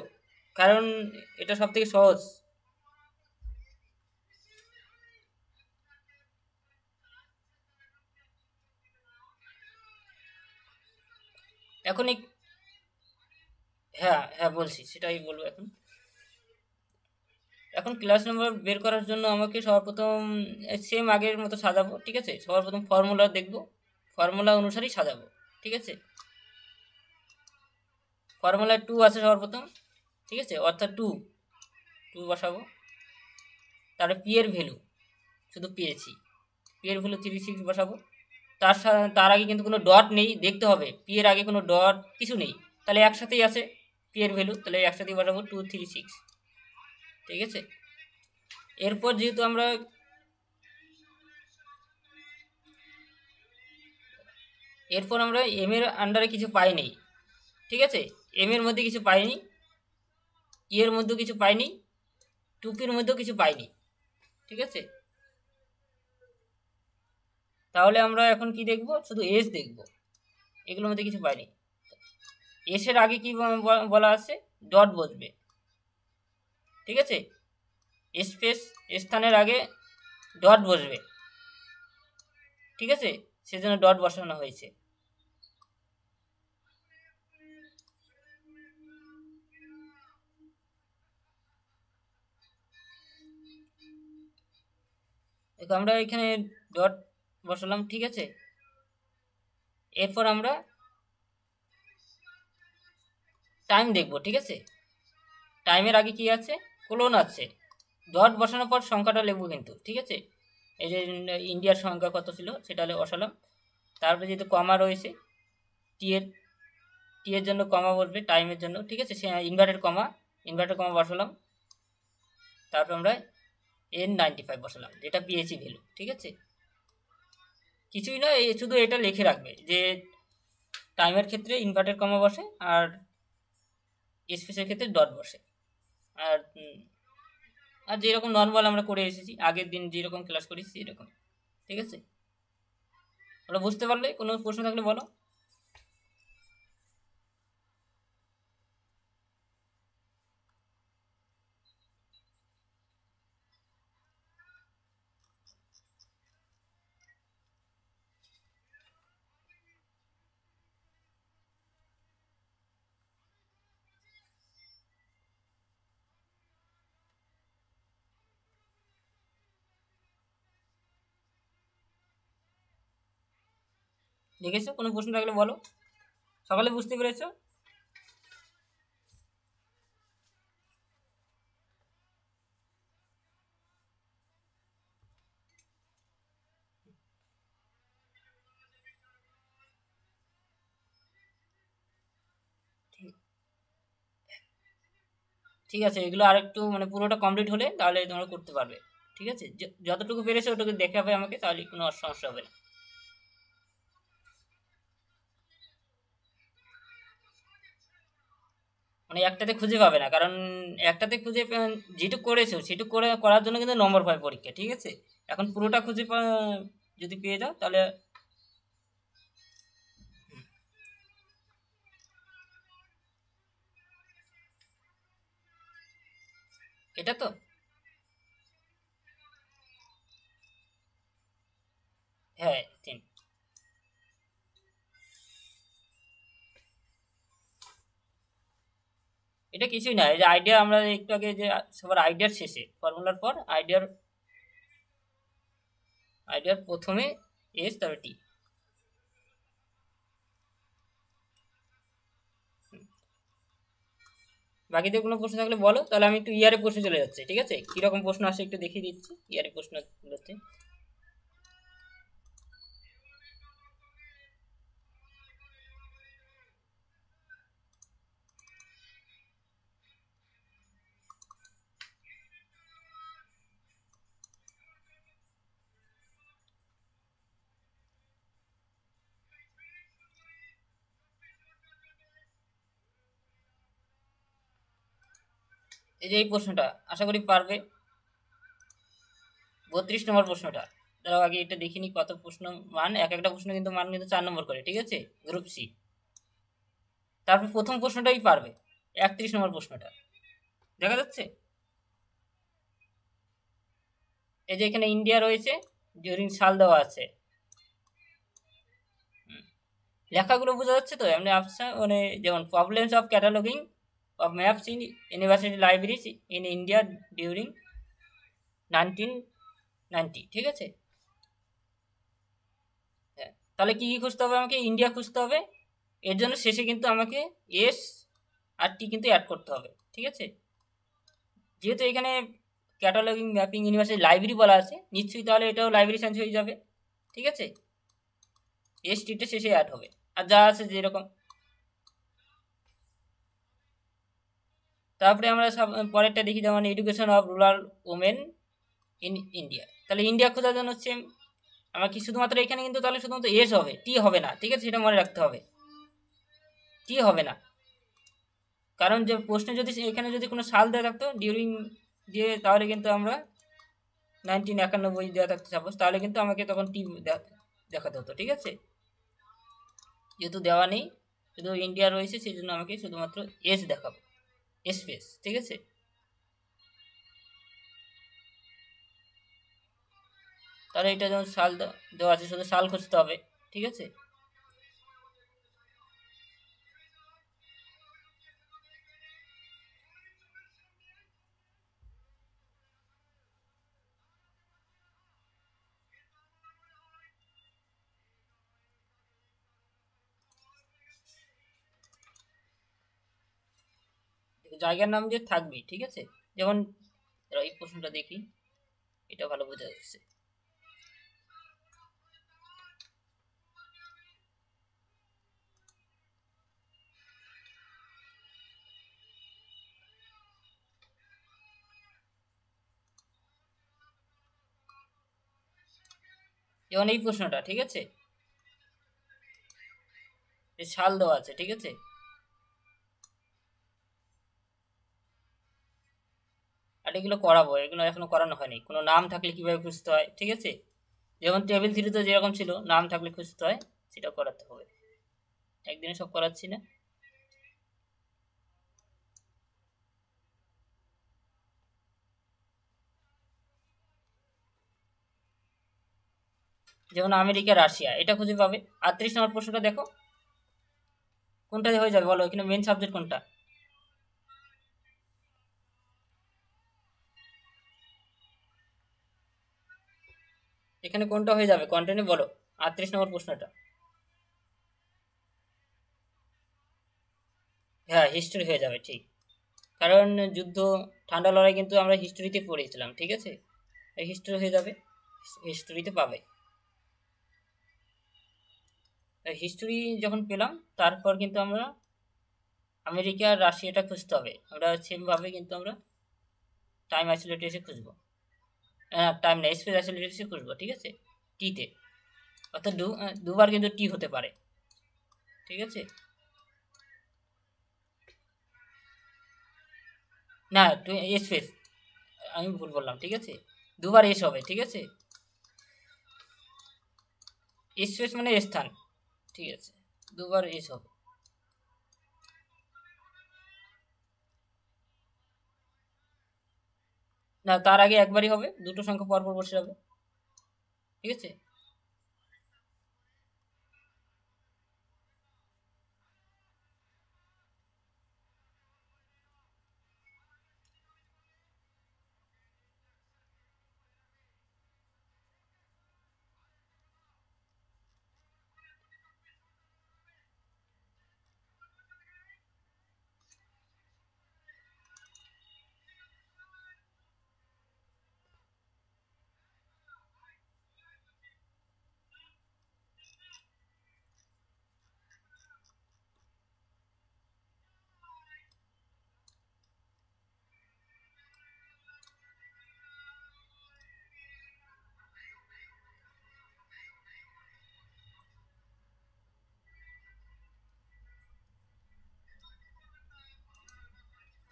কারণ এটা সব থেকে সহজ। এখন হ্যাঁ হ্যাঁ বলছি, সেটাই বলবো এখন। এখন ক্লাস নাম্বার বের করার জন্য আমাকে সর্বপ্রথম সেম আগের মতো সাজাবো, ঠিক আছে। সর্বপ্রথম ফর্মুলা দেখবো, ফর্মুলা অনুসারেই সাজাবো, ঠিক আছে। ফর্মুলায় 2 আছে সর্বপ্রথম, ঠিক আছে, অর্থাৎ 2 বসাবো। তারপরে পি এর ভ্যালু শুধু পেয়েছি, পি এর ভ্যালু 36 বসাবো। তার আগে কিন্তু কোনো ডট নেই, দেখতে হবে পি এর আগে কোনো ডট কিছু নেই, তাহলে একসাথেই আছে পি এর ভ্যালু, তাহলে একসাথেই বসাবো 236, ঠিক আছে। এরপর যেহেতু আমরা এম এর আন্ডারে কিছু পাইনি, ঠিক আছে, এম এর মধ্যে কিছু পাইনি, ই এর মধ্যেও কিছু পাইনি, টুপির মধ্যেও কিছু পাইনি, ঠিক আছে। তাহলে আমরা এখন কি দেখব, শুধু এস দেখব, এগুলোর মধ্যে কিছু পাইনি। এসের আগে কি বলা আছে, ডট বসবে, ঠিক আছে, স্পেস স্থানের আগে ডট বসবে, ঠিক আছে, সেজন্য ডট বসানো হয়েছে। দেখো আমরা এখানে ডট বসালাম, ঠিক আছে। এরপর আমরা টাইম দেখব, ঠিক আছে। টাইমের আগে কি আছে, কোলন আছে, ডট বসানোর পর সংখ্যাটা লিখবো কিন্তু, ঠিক আছে। এই যে ইন্ডিয়ার সংখ্যা কত ছিল সেটা বসালাম। তারপরে যেহেতু কমা রয়েছে, টি এর জন্য কমা বসবে, টাইমের জন্য, ঠিক আছে, সে ইনভার্টেড কমা বসালাম। তারপর আমরা N95 বসালাম, যেটা পিএইচি ভ্যালু, ঠিক আছে। কিছুই না, শুধু এটা লিখে রাখবে যে টাইমের ক্ষেত্রে ইনভার্টেড কমা বসে আর স্পেসের ক্ষেত্রে ডট বসে। আর যেরকম নর্মাল আমরা করে এসেছি, আগের দিন যেরকম ক্লাস করেছি এরকম, ঠিক আছে। ওরা বুঝতে পারলে, কোনো প্রশ্ন থাকলে বলো। দেখেছো, কোনো প্রশ্ন থাকলে বলো। সকালে বুঝতে পেরেছো? ঠিক আছে, এগুলো আর একটু মানে পুরোটা কমপ্লিট হলে তাহলে তোমরা করতে পারবে, ঠিক আছে। যতটুকু পেরেছো ওটুকু দেখাবে আমাকে, তাহলে কোনো সমস্যা হবে না। মানে একটাতে খুঁজে পাবে না, কারণ একটাতে খুঁজে যেটুকু করেছো সেটুকু করার জন্য কিন্তু নম্বর পায় পরীক্ষা, ঠিক আছে। এখন পুরোটা যদি পেয়ে যাও তাহলে এটা তো হ্যাঁ 3। এটা কিছুই না, এই যে আইডিয়া আমরা একটু আগে যে সবার আইডিয়ার শেষে ফর্মুলার পর আইডিয়ার প্রথমে এস তারপর টি। বাকিদের কোনো প্রশ্ন থাকলে বলো, তাহলে আমি একটু ইয়ারে প্রশ্ন চলে যাচ্ছে, ঠিক আছে। কিরকম প্রশ্ন আসে একটু দেখিয়ে দিচ্ছি ইয়ারে প্রশ্নগুলোতে। এই যে এই প্রশ্নটা আশা করি পারবে, 32 নম্বর প্রশ্নটা। তার আগে এটা দেখিনি কত প্রশ্ন মান, একটা প্রশ্ন কিন্তু মান কিন্তু 4 নম্বর করে, ঠিক আছে, গ্রুপ সি। তারপর প্রথম প্রশ্নটাই পারবে, 31 নম্বর প্রশ্নটা দেখা যাচ্ছে। এই যে এখানে ইন্ডিয়া রয়েছে, ডিউরিং সাল দেওয়া আছে, লেখাগুলো বোঝা যাচ্ছে তো এমনি অপশন, মানে যেমন problems of cataloguing of maps in university libraries in India during 1990, ঠিক আছে। হ্যাঁ, তাহলে কি খুঁজতে হবে আমাকে, ইন্ডিয়া খুঁজতে হবে। এর জন্য শেষে কিন্তু আমাকে এস আরটি কিন্তু অ্যাড করতে হবে, ঠিক আছে। যেহেতু এখানে ক্যাটালগিং ম্যাপিং ইউনিভার্সিটি লাইব্রেরি বলা আছে, নিশ্চয়ই তাহলে এটাও লাইব্রেরি সায়েন্স হয়ে যাবে, ঠিক আছে। এসটিটা শেষে অ্যাড হবে, আর যা আছে যেরকম। তারপরে আমরা সব পরেরটা দেখি, যেমন education of rural women in India. তাহলে ইন্ডিয়া খোঁজার জন্য সেম আমার কি শুধুমাত্র এখানে কিন্তু তাহলে শুধুমাত্র এস হবে, টি হবে না, ঠিক আছে, সেটা মনে রাখতে হবে, টি হবে না। কারণ যে প্রশ্নে যদি এখানে যদি কোনো সাল দেওয়া থাকতো ডিউরিং দিয়ে, তাহলে কিন্তু আমরা 1991 দেওয়া থাকতো সাপোজ, তাহলে কিন্তু আমাকে তখন টি দেখাতে হতো, ঠিক আছে। যেহেতু দেওয়া নেই, শুধু ইন্ডিয়া রয়েছে, সেই জন্য আমাকে শুধুমাত্র এস দেখাবো, স্পেস, ঠিক আছে। তাহলে এটা যেমন সাল দেওয়া আছে, শুধু সাল খুঁজতে হবে, ঠিক আছে। জায়গার নাম যে থাকবেই, ঠিক আছে। যেমন এই প্রশ্নটা দেখি, এটা ভালো বোঝা যাচ্ছে। যেমন এই প্রশ্নটা, ঠিক আছে, এই সাল দেওয়া আছে, ঠিক আছে। আর এগুলো করাবো, এগুলো এখনো করানো হয়নি। কোনো নাম থাকলে কিভাবে খুঁজতে হয়, ঠিক আছে। যেমন টেবিল থ্রিতে যেরকম ছিল নাম থাকলে খুঁজতে হয়, সেটা করাতে হবে। একদিনে সব করাচ্ছি না। যেমন আমেরিকা রাশিয়া, এটা খুঁজে পাবে। 38 নম্বর প্রশ্নটা দেখো, কোনটা হয়ে যাবে বলো, এখানে মেন সাবজেক্ট কোনটা? এখানে কোনটা হয়ে যাবে কন্টেন্টে বলো, 38 নম্বর প্রশ্নটা। হ্যাঁ, হিস্ট্রি হয়ে যাবে, ঠিক। কারণ যুদ্ধ, ঠান্ডা লড়াই কিন্তু আমরা হিস্ট্রিতে পড়েছিলাম, ঠিক আছে। হিস্ট্রি হয়ে যাবে, হিস্ট্রিতে পাবে। হিস্ট্রি যখন পেলাম, তারপর কিন্তু আমরা আমেরিকা আর রাশিয়াটা খুঁজতে হবে। আমরা সেমভাবে কিন্তু আমরা টাইম আইসোলেটে এসে খুঁজবো, হ্যাঁ টাইম না, স্পেস আইসোলেটে এসে খুঁজবো, ঠিক আছে, টিতে। অর্থাৎ দুবার কিন্তু টি হতে পারে, ঠিক আছে। না, স্পেস, আমি ভুল বললাম, ঠিক আছে, দুবার এস হবে, ঠিক আছে। স্পেস মানে স্থান, ঠিক আছে, দুবার এস হবে। না, তার আগে একবারই হবে, দুটো সংখ্যা পরপর বসে যাবে, ঠিক আছে।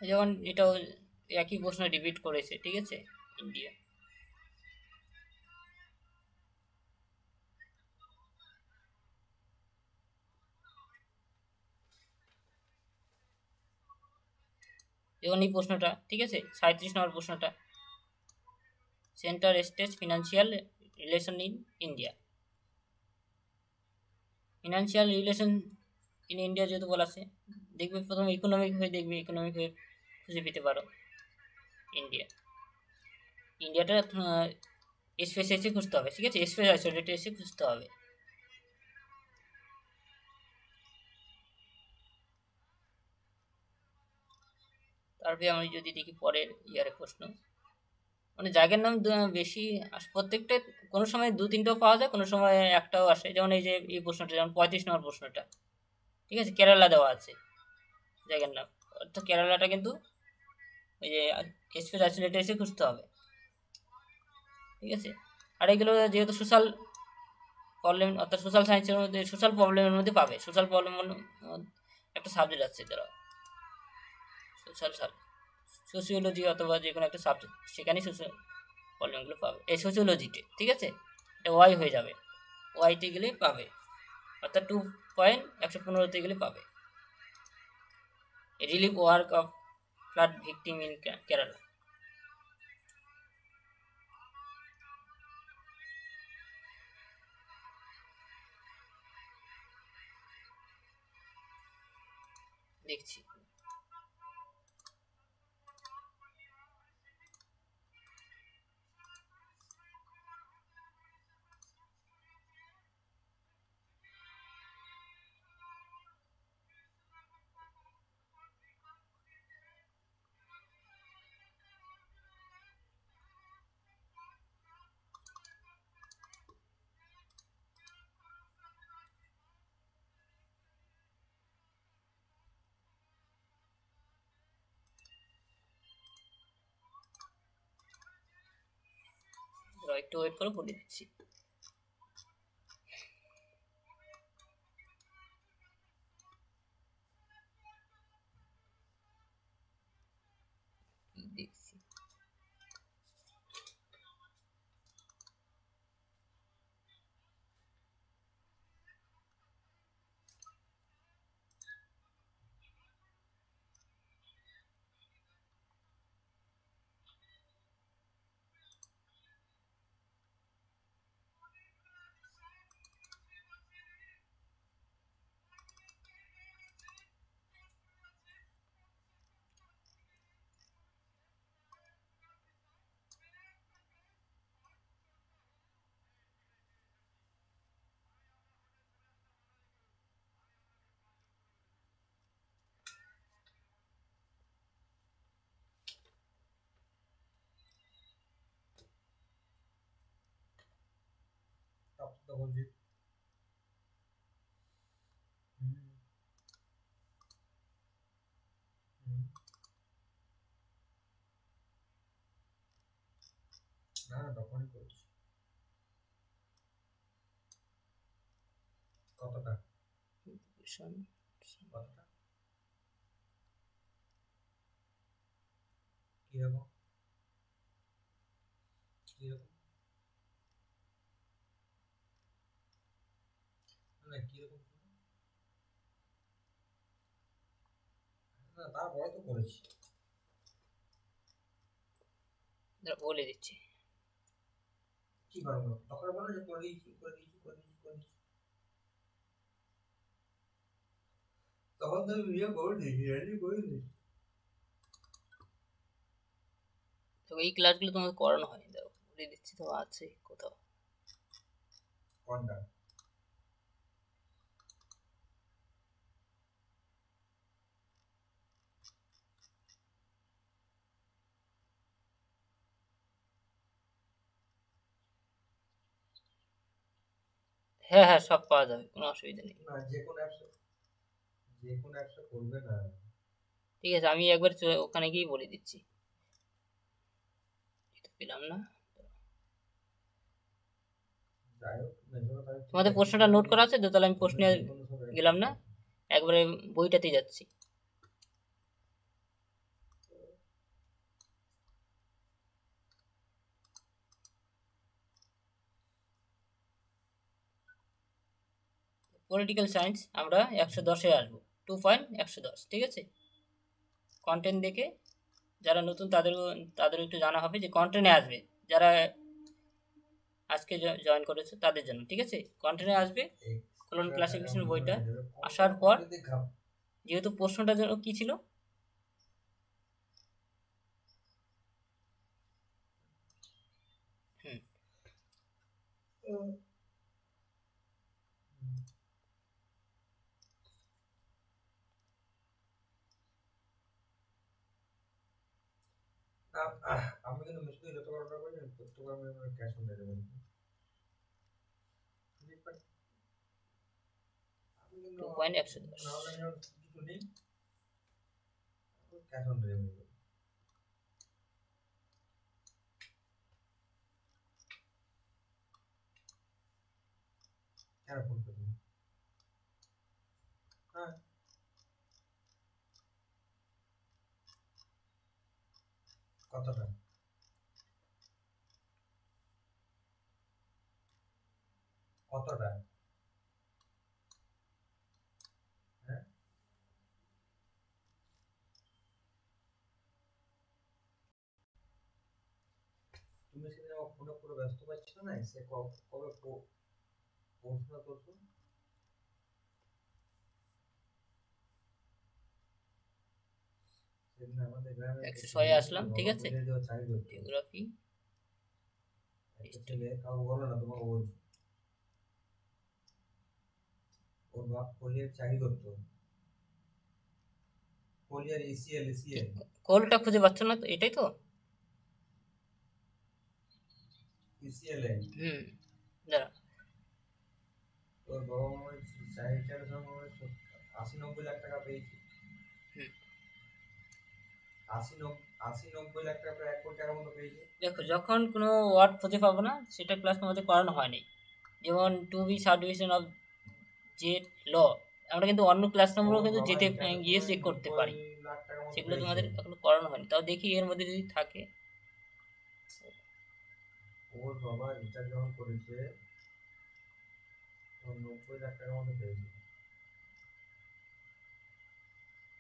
যেমন এটাও একই প্রশ্ন রিপিট করেছে, ঠিক আছে, ইন্ডিয়া। যেমন এই প্রশ্নটা, ঠিক আছে, 37 নম্বর প্রশ্নটা, centre state financial relation in India. Financial relation in India যেহেতু বলা আছে, দেখবে প্রথমে ইকোনমিক হয়ে দেখবে, ইকোনমিক হয়ে খুঁজে পেতে পারো ইন্ডিয়া। ইন্ডিয়াটা স্পেস এসে খুঁজতে হবে, ঠিক আছে, স্পেস আইসোলেটে এসে খুঁজতে হবে। তারপরে আমি যদি দেখি পরের ইয়ারে প্রশ্ন, মানে জায়গার নাম বেশি প্রত্যেকটা কোনো সময় 2-3টাও পাওয়া যায়, কোনো সময় একটাও আসে। যেমন এই যে এই প্রশ্নটা, যেমন 35 নম্বর প্রশ্নটা, ঠিক আছে, কেরালা দেওয়া আছে জায়গার নাম, অর্থাৎ কেরালাটা কিন্তু ওই যে এসপি রাইসোলেটে এসে খুঁজতে হবে, ঠিক আছে। আর এগুলো যেহেতু সোশ্যাল প্রবলেম, অর্থাৎ সোশ্যাল সায়েন্সের মধ্যে, সোশ্যাল প্রবলেমের মধ্যে পাবে। সোশ্যাল প্রবলেম একটা সাবজেক্ট আছে, ধরো সোশ্যাল সোশিওলজি অথবা যে কোনো একটা সাবজেক্ট, সেখানেই সোশ্যাল প্রবলেমগুলো পাবে এই সোশিওলজিতে, ঠিক আছে। এটা ওয়াই হয়ে যাবে, ওয়াইতে গেলেই পাবে, অর্থাৎ 2.115তে গেলে পাবে। Relief work of flood victim in Kerala. দেখছি, একটু ওয়েট করে বলে দিচ্ছি। দেখছি, না না তখনই করেছি। কতটা কতটা কিরকম কিরকম না কিরকম না তারপরে তো করেছি। বলে দিচ্ছি। কি করবো তখন বলো যে করে দিয়েছি করে দিয়েছি করে দিয়েছি করে দিয়েছি, তখন তো আমি ভিডিও করে দিয়েছি, রেডি করে দিয়েছি। তো এই ক্লাসগুলো তোমাকে করানো হয়নি, দেখো বলে দিচ্ছি, তো আছে কোথাও। কোনটা? হ্যাঁ হ্যাঁ, সব পাওয়া যাবে, কোনো অসুবিধা নেই। না যে কোনো অ্যাপসে করবে না। ঠিক আছে, আমি একবার ওখানে গিয়ে বলে দিচ্ছি। পেলাম না, যাই হোক মেজর তাহলে ঠিক তোমাদের আছে, প্রশ্নটা নোট করা আছে তো, তাহলে আমি প্রশ্নে যে কোনো সব গেলাম না, একবারে বইটাতে যাচ্ছি। পলিটিক্যাল সায়েন্স আমরা 110-এ আসবো, 2.110, ঠিক আছে। কন্টেন্ট দেখে যারা নতুন তাদের একটু জানা হবে যে কন্টেন্টে আসবে, যারা আজকে জয়েন করেছে তাদের জন্য, ঠিক আছে। কন্টেন্টে আসবে কোলন ক্লাসিফিকেশন বইটা, আসার পর যেহেতু প্রশ্নটা যেন কি ছিল, হুম, আমি কিন্তু মেশিনে যত বড় অর্ডার করি ততবার আমি ক্যাশ অন ডেলিভারি ফ্লিপকার্ট আমি কিন্তু 2.110 অনলাইনে কিছু নেই ক্যাশ অন ডেলিভারি কেন ফোন করি হ্যাঁ কতটা কতটা হ্যাঁ তুমি সেদিন আমার ফোনে পুরো ব্যস্ত পাচ্ছিল না সে কবে পড়াশোনা করছো সেদিন আমাদের গ্রামে 106 আসলাম, ঠিক আছে। চাকরি করতো জিওগ্রাফি একটা ছেলে কাউকে বলো না তোমাকে বলছি ওর বাপ পলিয়ার চাকরি করতো পলিয়ার এসিএল কোলটা খুঁজে পাচ্ছ না তো, এটাই তো। এসিএল দাঁড়া, ওর বাবা মা চাকরিটার সময় 80-90 লাখ টাকা পেয়েছে 80-90 লাখ টাকা প্রায় 1 কোটি টাকার মতো পেয়েছে। দেখো যখন কোনো ওয়ার্ড খুঁজে পাবো না সেটা ক্লাস আমাদের করানো হয়নি, যেমন to be subdivision of Z L, আমরা কিন্তু অন্য ক্লাস নম্বরও কিন্তু যেতে গিয়ে চেক করতে পারি, সেগুলো তোমাদের এখনো করানো হয়নি। তাও দেখি এর মধ্যে যদি থাকে। ওর বাবা রিচার্জ যখন করেছে 90 লাখ টাকার মতো পেয়েছে।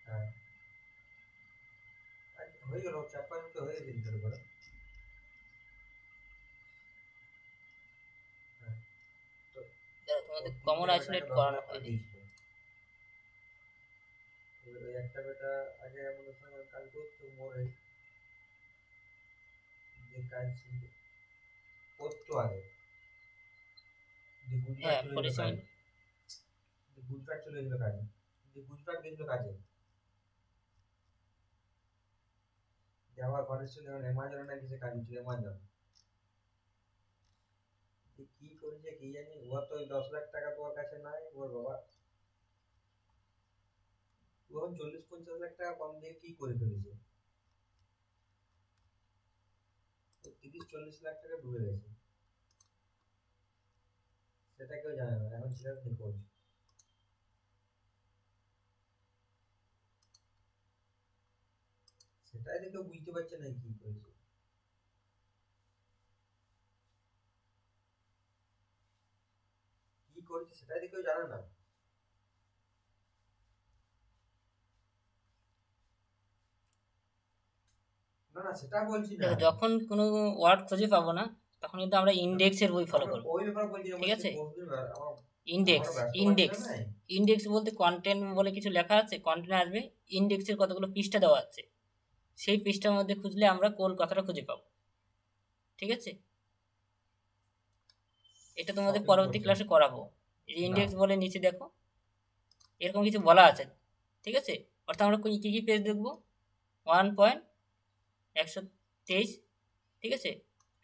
হ্যাঁ হয়ে গেল 4-5 বছর হয়ে গেছে রিচার্জ করে। তোমাদের কমন আইসোলেট করানো হয়নি। একটা বেটা আগে আমাদের সঙ্গে কাজ করতো মোড়ে যে কাজ করতো আগে হ্যাঁ 47 গুজরাট চলে গেছিল কাজে গুজরাট গেছিল কাজে আমার ঘরের সঙ্গে অ্যামাজন না কিছু কাজ ছিল অ্যামাজন কি করেছে কি জানি ও তো 10 লাখ টাকা তোমার কাছে নাই ওর বাবা ও 40-50 লাখ টাকা কম দিয়ে কি করে ফেলেছে 30-40 লাখ টাকা ডুবে গেছে সেটা কেউ জানে না এখন সেটা নিখোঁজ সেটাই তো কেউ বুঝতে পারছে না কি করেছে কি করেছে সেটাই তো কেউ জানে না না না সেটা বলছি না যখন কোনো ওয়ার্ড খুঁজে পাবো না তখন কিন্তু আমরা ইন্ডেক্সের বই ফলো করব, ঠিক আছে। ইন্ডেক্স বলতে কন্টেন্ট বলে কিছু লেখা আছে, কন্টেন্ট আসবে, ইন্ডেক্সের কতগুলো পৃষ্ঠা দেওয়া আছে, সেই পৃষ্ঠার মধ্যে খুঁজলে আমরা কোল কথাটা খুঁজে পাবো, ঠিক আছে। এটা তোমাদের পরবর্তী ক্লাসে করাবো। ইন্ডেক্স বলে নিচে দেখো এরকম কিছু বলা আছে, ঠিক আছে। অর্থাৎ আমরা কী কী পেজ দেখবো 1.123, ঠিক আছে,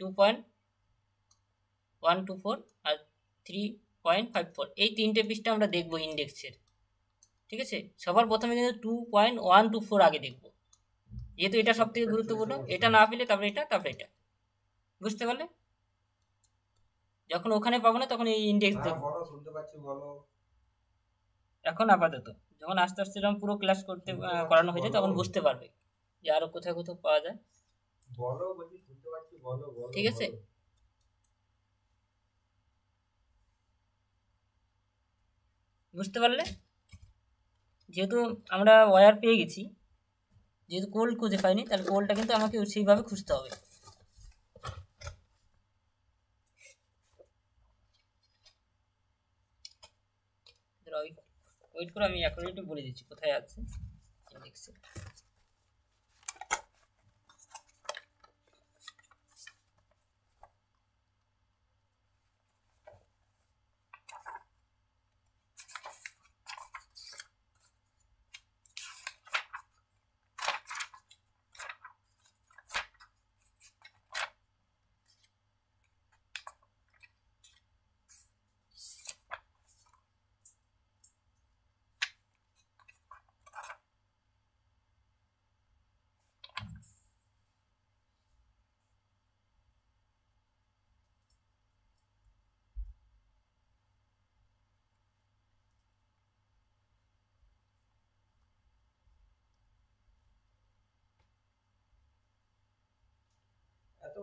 2.124 আর 3.54, এই তিনটে পৃষ্ঠা আমরা দেখবো ইন্ডেক্সের, ঠিক আছে। সবার প্রথমে কিন্তু 2.124 আগে দেখবো, যেহেতু এটা সব থেকে গুরুত্বপূর্ণ। এটা না পেলে তারপরে এটা, তারপরে এটা, বুঝতে পারলে। যখন ওখানে পাবো না তখন এই ইন্ডেক্স দেখবো। এখন আপাতত যখন আস্তে আস্তে যখন পুরো ক্লাস করতে করানো হয়ে যায় তখন বুঝতে পারবে যে আরো কোথায় কোথাও পাওয়া যায়, ঠিক আছে। বুঝতে পারলে, যেহেতু আমরা ওয়্যার পেয়ে গেছি, যেহেতু কোল খুঁজে পাইনি, তাহলে কোলটা কিন্তু আমাকে সেইভাবে খুঁজতে হবে। ওয়েট করে আমি এখন একটু বলে দিচ্ছি কোথায় আছে ইন্ডেক্সে।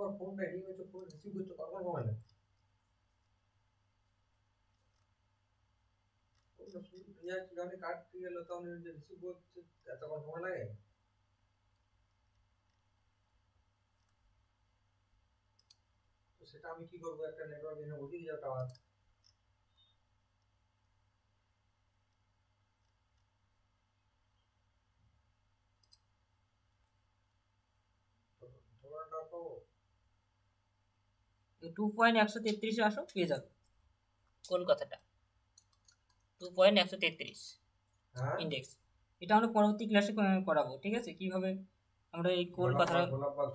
তোমার ফোনটা রিং হচ্ছে, ফোন রিসিভ করতে কতক্ষণ সময় লাগে? ফোনটা শুধু যখন কাটতে গেল তখন রিসিভ করতে এতক্ষণ সময় লাগে? তো সেটা আমি কি করবো? একটা নেটওয়ার্ক এনে বসিয়ে যাও টাওয়ার। তোমার টাওয়ার পাবো? 2.133 আসো, পেয়ে যাবে কোন কথাটা, 2.133 হ্যাঁ, ইন্ডেক্স। এটা আমরা পরবর্তী ক্লাসে করাবো, ঠিক আছে? কিভাবে আমরা এই কোন কথাটা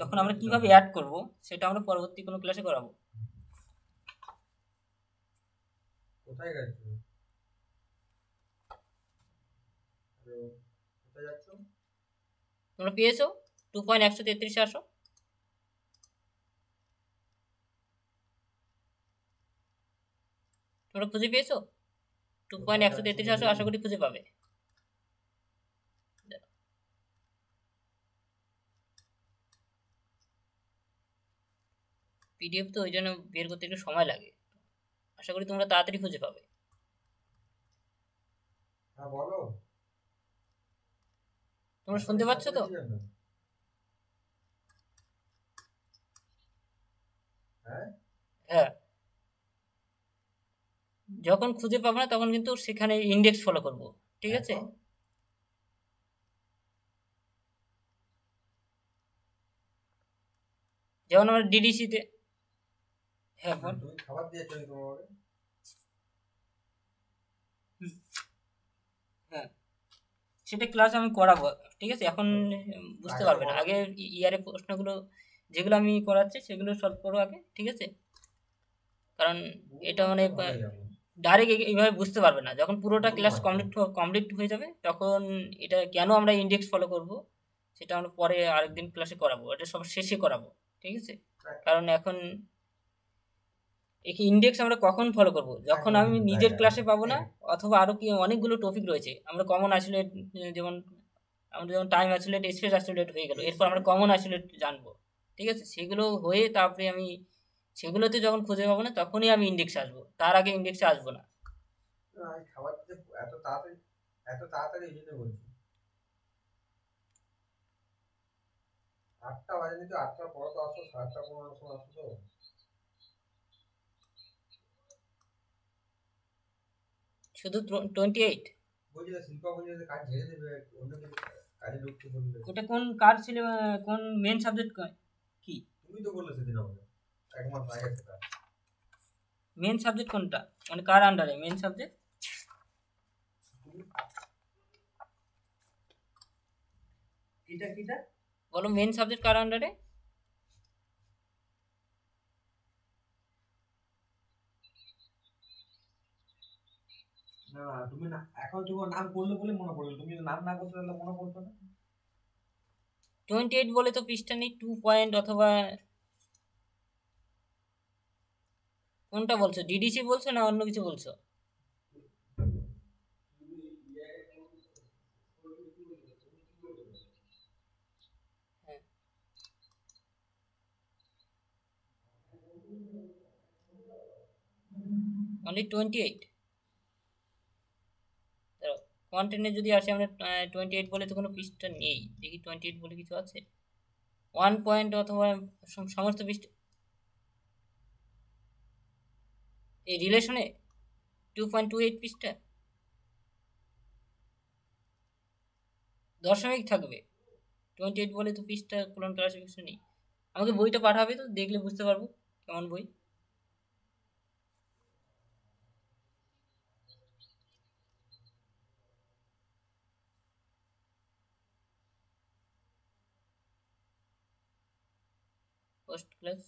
তখন আমরা কিভাবে অ্যাড করব সেটা আমরা পরবর্তী কোনো ক্লাসে করাবো। কোথায় গেছো? হ্যালো, কোথায় যাচ্ছ? তোমরা পেয়েছো 2.133 আসো। তোমরা খুঁজে পেয়েছো 2.133 আসো, আশা করি খুঁজে পাবে। পিডিএফ তো ওই জন্য বের করতে একটু সময় লাগে, আশা করি তোমরা তাড়াতাড়ি খুঁজে পাবে। হ্যাঁ বলো। তোমরা শুনতে পাচ্ছ তো? হ্যাঁ, হ্যাঁ, যখন খুঁজে পাবো না তখন কিন্তু সেখানে ইন্ডেক্স ফলো করব, ঠিক আছে? যেমন আমরা ডিডিসিতে, হ্যাঁ বল। তুমি খাবার দিয়েছো নাকি তোমাকে? হ্যাঁ, সেটা ক্লাস আমি করাবো, ঠিক আছে? এখন বুঝতে পারবে না, আগে ইয়ারের প্রশ্নগুলো যেগুলো আমি করাচ্ছি সেগুলো সলভ করো আগে, ঠিক আছে? কারণ এটা মানে ডাইরেক্ট এইভাবে বুঝতে পারবে না, যখন পুরোটা ক্লাস কমপ্লিট হয়ে যাবে তখন এটা কেন আমরা ইন্ডেক্স ফলো করব সেটা আমরা পরে আরেকদিন ক্লাসে করাবো, এটা সব শেষে করাবো, ঠিক আছে? কারণ এখন ইন্ডেক্স আমরা কখন ফলো করব, যখন আমি নিজের ক্লাসে পাবো না, অথবা আরও কি অনেকগুলো টপিক রয়েছে, আমরা কমন আইসোলেট, যেমন আমরা যেমন টাইম আইসোলেট, স্পেস আইসোলেট হয়ে গেল, এরপর আমরা কমন আইসোলেট জানবো, ঠিক আছে? সেগুলো হয়ে তারপরে আমি সেগুলোতে যখন খুঁজে পাবো না তখনই আমি ইন্ডেক্সে আসবো, তার আগে ইন্ডেক্সে আসবো না। খাবার দিতে এত তাড়াতাড়ি এই জন্য বলছি। 8টা বাজেনি তো, 8টার পর তো আসো, 7টা 15 সময় আসো তো। শুধু 28? বলছি না, শিল্পা বলছে যে কাজ ঝেড়ে দেবে, অন্য কিছু কাজে ঢুকতে বললে। ওটা কোন কার ছিল, কোন মেন সাবজেক্ট কি? তুমি তো বললে সেদিন আমাকে, 1 মাস আগে সেটা। মেন সাবজেক্ট কোনটা, মানে কার আন্ডারে মেন সাবজেক্ট? কিটা বলো, মেন সাবজেক্ট কার আন্ডারে? না তুমি না, এখন তোমার নাম বললে বলে মনে পড়লো, তুমি যদি নাম না করতে তাহলে মনে পড়তো না। 28 বলে তো পৃষ্ঠা নেই, 2 পয়েন্ট অথবা কোনটা বলছো, ডিডিসি বলছো না অন্য কিছু বলছো? হ্যাঁ, অনলি 28? কন্টেন্টে যদি আসে আমরা 28 বলে তো কোনো পৃষ্ঠা নেই, দেখি 28 বলে কিছু আছে 1 পয়েন্ট অথবা সমস্ত পৃষ্ঠা এই রিলেশনে 2.28 পৃষ্ঠা দশমিক থাকবে, 28 বলে তো পৃষ্ঠা কোলন ক্লাসিফিকেশন নেই। আমাকে বইটা পাঠাবে তো, দেখলে বুঝতে পারবো কেমন বই। ফার্স্ট ক্লাস,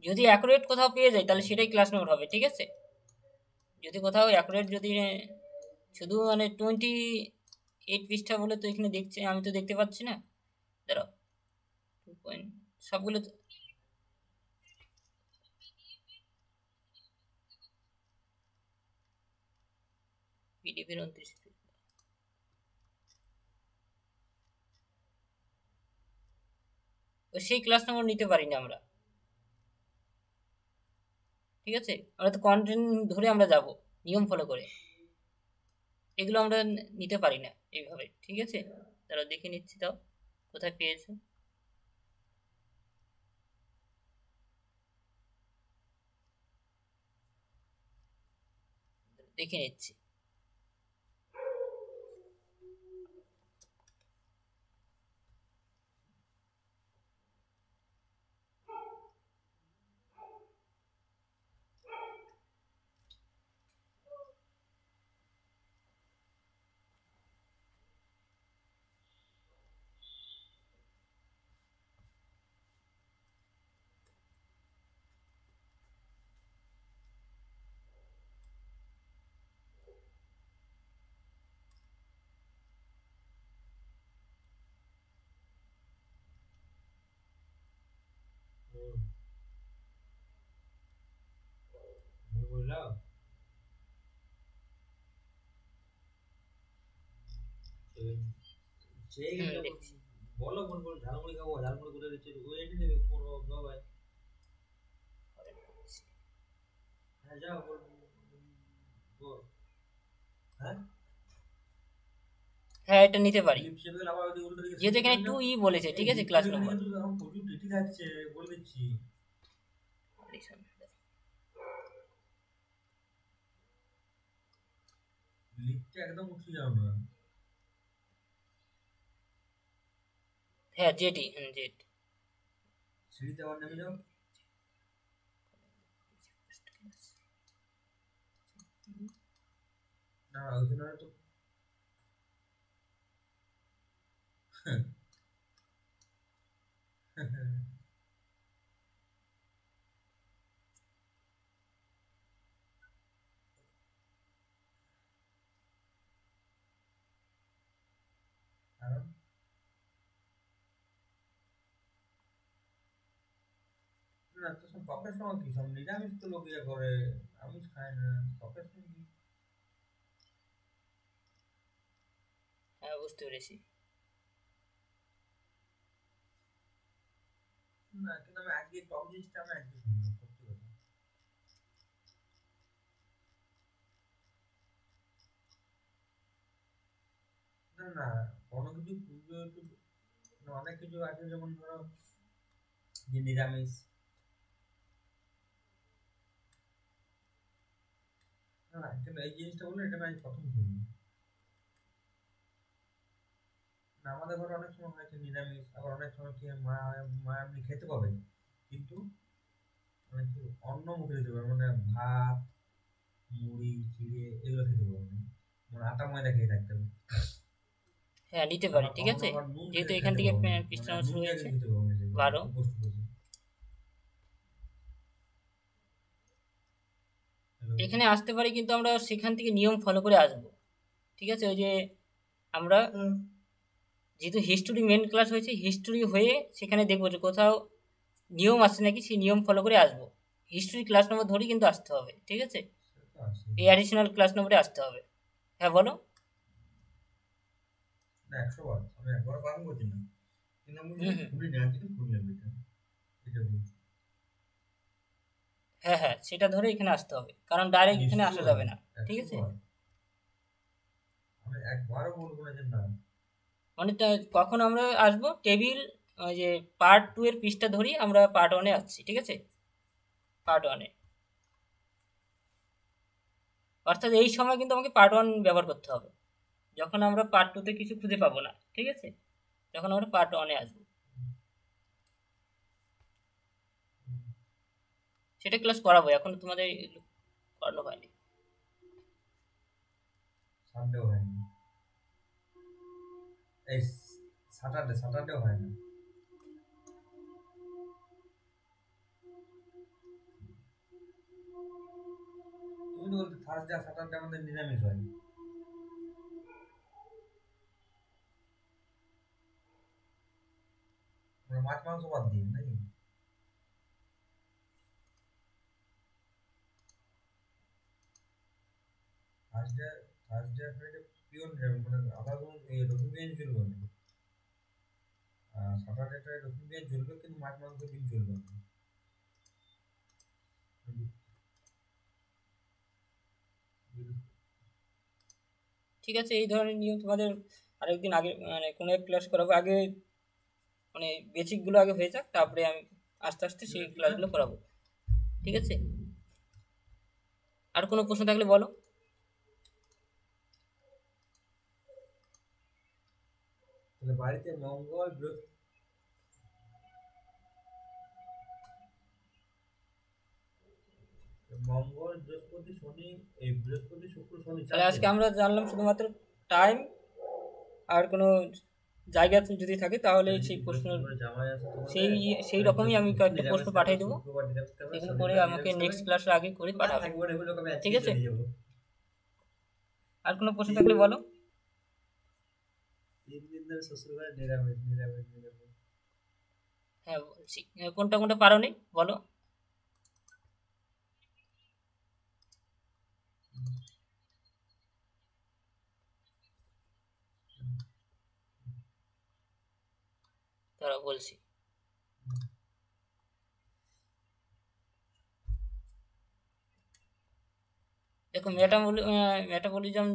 যদি অ্যাকুরেট কোথাও পেয়ে যাই তাহলে সেটাই ক্লাস নোট হবে, ঠিক আছে? যদি কোথাও অ্যাকুরেট যদি শুধু মানে 8 পৃষ্ঠা বলে তো এখানে দেখছি, আমি তো দেখতে পাচ্ছি না। দাঁড়াও, 2 পয়েন্ট সবগুলো পিডিএফ এর 29 তো সেই ক্লাস নম্বর নিতে পারি না আমরা, ঠিক আছে। আমরা তো কন্টেন্ট ধরে আমরা যাব নিয়ম ফলো করে, এগুলো আমরা নিতে পারি না এইভাবে, ঠিক আছে। তারা দেখে নিচ্ছি, তাও কোথায় পেয়েছো, দেখে নিচ্ছি। বললাম সেই দেখছি। বলো ফোন করে ঝালমুড়ি খাবো, ঝালমুড়ি করে দিচ্ছে ওই এনে দেবে কোনো ভাই। হ্যাঁ যাও বল। হ্যাঁ হ্যাঁ, এটা নিতে পারি, লিপসেবেল আবার ওই উল্টো দিকে যেহেতু এখানে 2 বলেছে, ঠিক আছে, ক্লাস নম্বর। এখন প্রচুর টিটি থাকছে বলে দিচ্ছি। লিফটে একদম উঠে যাও না। হ্যাঁ, জেডি, জেড। সিঁড়িতে আবার নেমে যাও। না ওইখানে তো কারণ না তো সব টপের সময় কি সব নিরামিষ তো লোক ইয়ে করে, আমিষ খায় না, টপের সময় কি হ্যাঁ, বুঝতে পেরেছি। না। কিন্তু আমি আজকে টপ জিনিসটা আমি আজকে শুনলাম সত্যি কথা। না না কোনো কিছু পুজো না, অনেক কিছু আছে যেমন ধরো যে নিরামিষ। না না কিন্তু এই জিনিসটা বললে এটা আমি প্রথম শুনি। না আমাদের ঘরে অনেক সময় হয়েছে নিরামিষ, আবার অনেক সময় কি মা মা এমনি খেতে পাবে কিন্তু মানে কি অন্য মুখে দিতে পারবে, মানে ভাত মুড়ি চিড়ে এগুলো খেতে পারবে না, মানে আটা ময়দা খেয়ে থাকতে হবে। হ্যাঁ, নিতে পারি, আবার ঠিক কখনো আছে, আবার নুন যেহেতু খেতে এখান খেতে থেকে পারবে না, পৃষ্ঠা মানে নম্বর নুন শুরু জায়গায় হয়েছে খেতে পারবে না যেগুলো 12। উপোস টুপোসে। হ্যালো। এখানে আসতে পারি, কিন্তু আমরা সেখান থেকে নিয়ম ফলো করে আসবো, ঠিক আছে। ওই যে আমরা যেহেতু হিস্টোরি মেন ক্লাস হয়েছে, হিস্টোরি হয়ে সেখানে দেখবো যে কোথাও নিয়ম আছে নাকি, সেই নিয়ম ফলো করে আসবো। হিস্টোরি ক্লাস নম্বর ধরেই কিন্তু আসতে হবে, ঠিক আছে, সে তো আছে। এই অ্যাডিশনাল ক্লাস নম্বরে আসতে হবে। হ্যাঁ বলো। না 100 বার আমি একবার পালন করছি না, কিন্তু আমি হুম হুম। শুনি না কিন্তু শুনলাম এটা, এটা বলছি। হ্যাঁ হ্যাঁ, সেটা ধরে এখানে আসতে হবে, কারণ ডাইরেক্ট এখানে আসা নিশ্চয় যাবে না, ঠিক 100 আছে। বার আমি একবারও বলবো না যে না। মানে কখন আমরা আসবো, টেবিল ওই যে পার্ট 2 এর পৃষ্ঠা ধরি, আমরা পার্ট 1-এ আসছি, ঠিক আছে, পার্ট 1-এ। অর্থাৎ এই সময় কিন্তু আমাকে পার্ট 1 ব্যবহার করতে হবে, যখন আমরা পার্ট 2-তে কিছু খুঁজে পাবো না, ঠিক আছে, যখন আমরা পার্ট 1-এ আসবো, সেটা ক্লাস করাবো, এখন তোমাদের করানো হয়নি। সানডেও হয় না, এই স্যাটারডেও হয় না। তুমি তো বলতে থার্সডে আর স্যাটারডে আমাদের নিরামিষ হয়। মানে মাছ মাংস বাদ দিয়ে নাকি? থার্সডে থার্সডে আর ফ্রাইডে পিওর নিরামিষ, মানে আলাদা কোনো রসুন পেঁয়াজ চলবে না। স্যাটারডেটায় রসুন পেঁয়াজ চলবে, কিন্তু মাছ মাংস ডিম চলবে না। ঠিক আছে, এই ধরনের নিয়ম তোমাদের আরেকদিন আগে মানে কোনো এক ক্লাস করাবো। আগে মানে বেসিকগুলো আগে হয়ে যাক, তারপরে আমি আস্তে আস্তে সেই ক্লাসগুলো করাবো। ঠিক আছে, আর কোনো প্রশ্ন থাকলে বলো। তাহলে বাড়িতে মঙ্গল বৃহস্পতি শনি, এই বৃহস্পতি শুক্র শনি তাহলে আজকে 4 আমরা জানলাম শুধুমাত্র টাইম, আর কোনো জায়গা যদি থাকে তাহলে সেই প্রশ্ন জামাই আছে তোমাদের, সেই সেই রকমই আমি কয়েকটা নিরামিষ প্রশ্ন খাবে, পাঠিয়ে দেবো, শুক্রবার নিরামিষ খাবে, সেগুলো করে শনিবার আমাকে নিরামিষ নেক্সট খাবে। ক্লাসের আগে করে পাঠাবে। থাকবো না, এগুলো আমি ঠিক আজকেই আছে, চলে যাবো। আর কোনো প্রশ্ন থাকলে বলো। 3 দিন ধরে শ্বশুর ঘরে নিরামিষ নিরামিষ নিরামিষ। হ্যাঁ বলছি, কোনটা কোনটা পারো নি বলো। তারা বলছি, দেখো মেটাবলিজম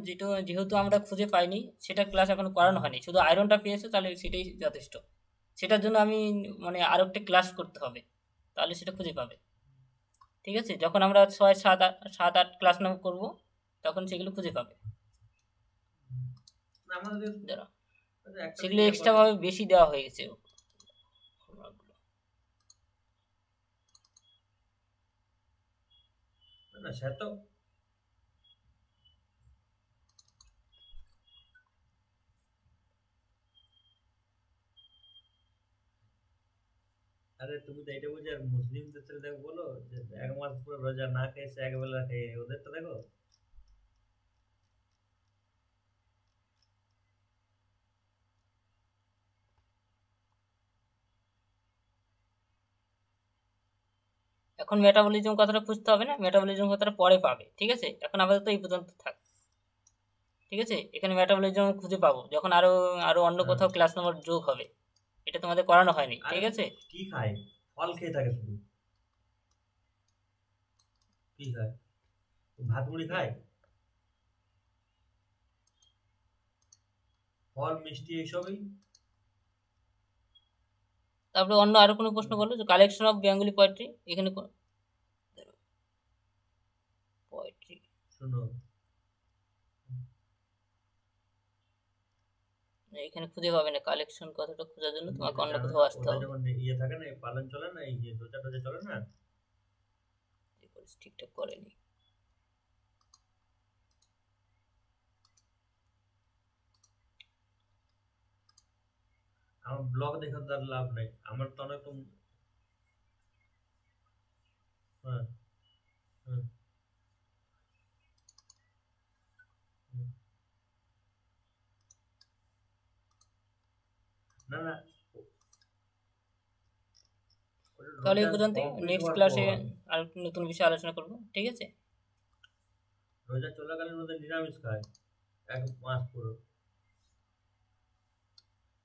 যেহেতু আমরা খুঁজে পাইনি, সেটা ক্লাস এখনো করানো হয়নি, শুধু আয়রনটা পেয়েছো, তাহলে সেটাই যথেষ্ট। সেটার জন্য আমি মানে আরও একটা ক্লাস করতে হবে, তাহলে সেটা খুঁজে পাবে। ঠিক আছে, যখন আমরা 6 7 8 ক্লাস নাম করবো, তখন সেগুলো খুঁজে পাবে। না, আমাদের যারা একটা সেগুলো এক্সট্রাভাবে বেশি দেওয়া হয়ে গেছে। না সে তো আরে তুমি তো এটা বুঝি, আর মুসলিমদের তো দেখো বলো যে 1 মাস পুরো রোজা না খেয়ে সে একবেলা খেয়ে, ওদের তো দেখো। এখন মেটাবলিজম কথাটা খুঁজতে হবে না, মেটাবলিজম কথাটা পরে পাবে। ঠিক আছে, এখন আপাতত এই পর্যন্ত থাক। ঠিক আছে, এখানে মেটাবলিজম খুঁজে পাবো যখন আরো আরো অন্য হ্যাঁ। কোথাও ক্লাস নম্বর যোগ হবে, এটা তোমাদের করানো হয়নি। আরে ঠিক আছে, কি খায়? ফল খেয়ে থাকে শুধু। কি খায়? ভাত মুড়ি খায়, ফল মিষ্টি এইসবই। তারপরে অন্য আরো কোনো প্রশ্ন বলো, যে কালেকশন অফ বেঙ্গলি পোয়েট্রি, এখানে পোয়েট্রি শোনো, এখানে খুঁজে পাবে না। কালেকশন কথাটা খোঁজার জন্য তুমি তোমাকে যেটা অন্য জানো কোথাও না, আসতে ওটা হবে। যখন ইয়ে থাকে না, এই পালন চলে না, এই যে রোজা টোজা চলে না, ঠিকঠাক করেনি। আমার ব্লগ দেখার তার লাভ নাই, আমার তো অনেক তো। হ্যাঁ, হ্যাঁ, হুম। না না, ওটা তাহলে এই রোজা পর্যন্ত, কমপ্লিট নেক্সট হওয়ার ক্লাসে পর, আর নতুন বিষয়ে আলোচনা করবো। ঠিক আছে, রোজা চলাকালীন ওদের নিরামিষ খায় 1 মাস পুরো।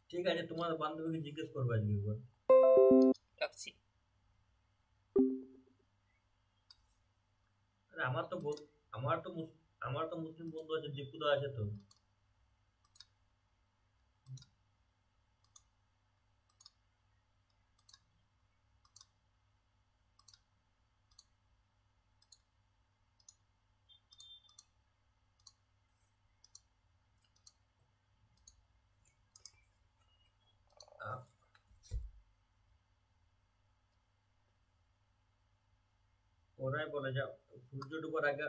ঠিক আছে, তোমার বান্ধবীকে জিজ্ঞেস করবো আজকে একবার। রাখছি। আরে আমার তো আমার তো মুসলিম বন্ধু আছে, দীপুদা আছে তো। আহ, ওরাই বলে, যা সূর্য ডুবার আগে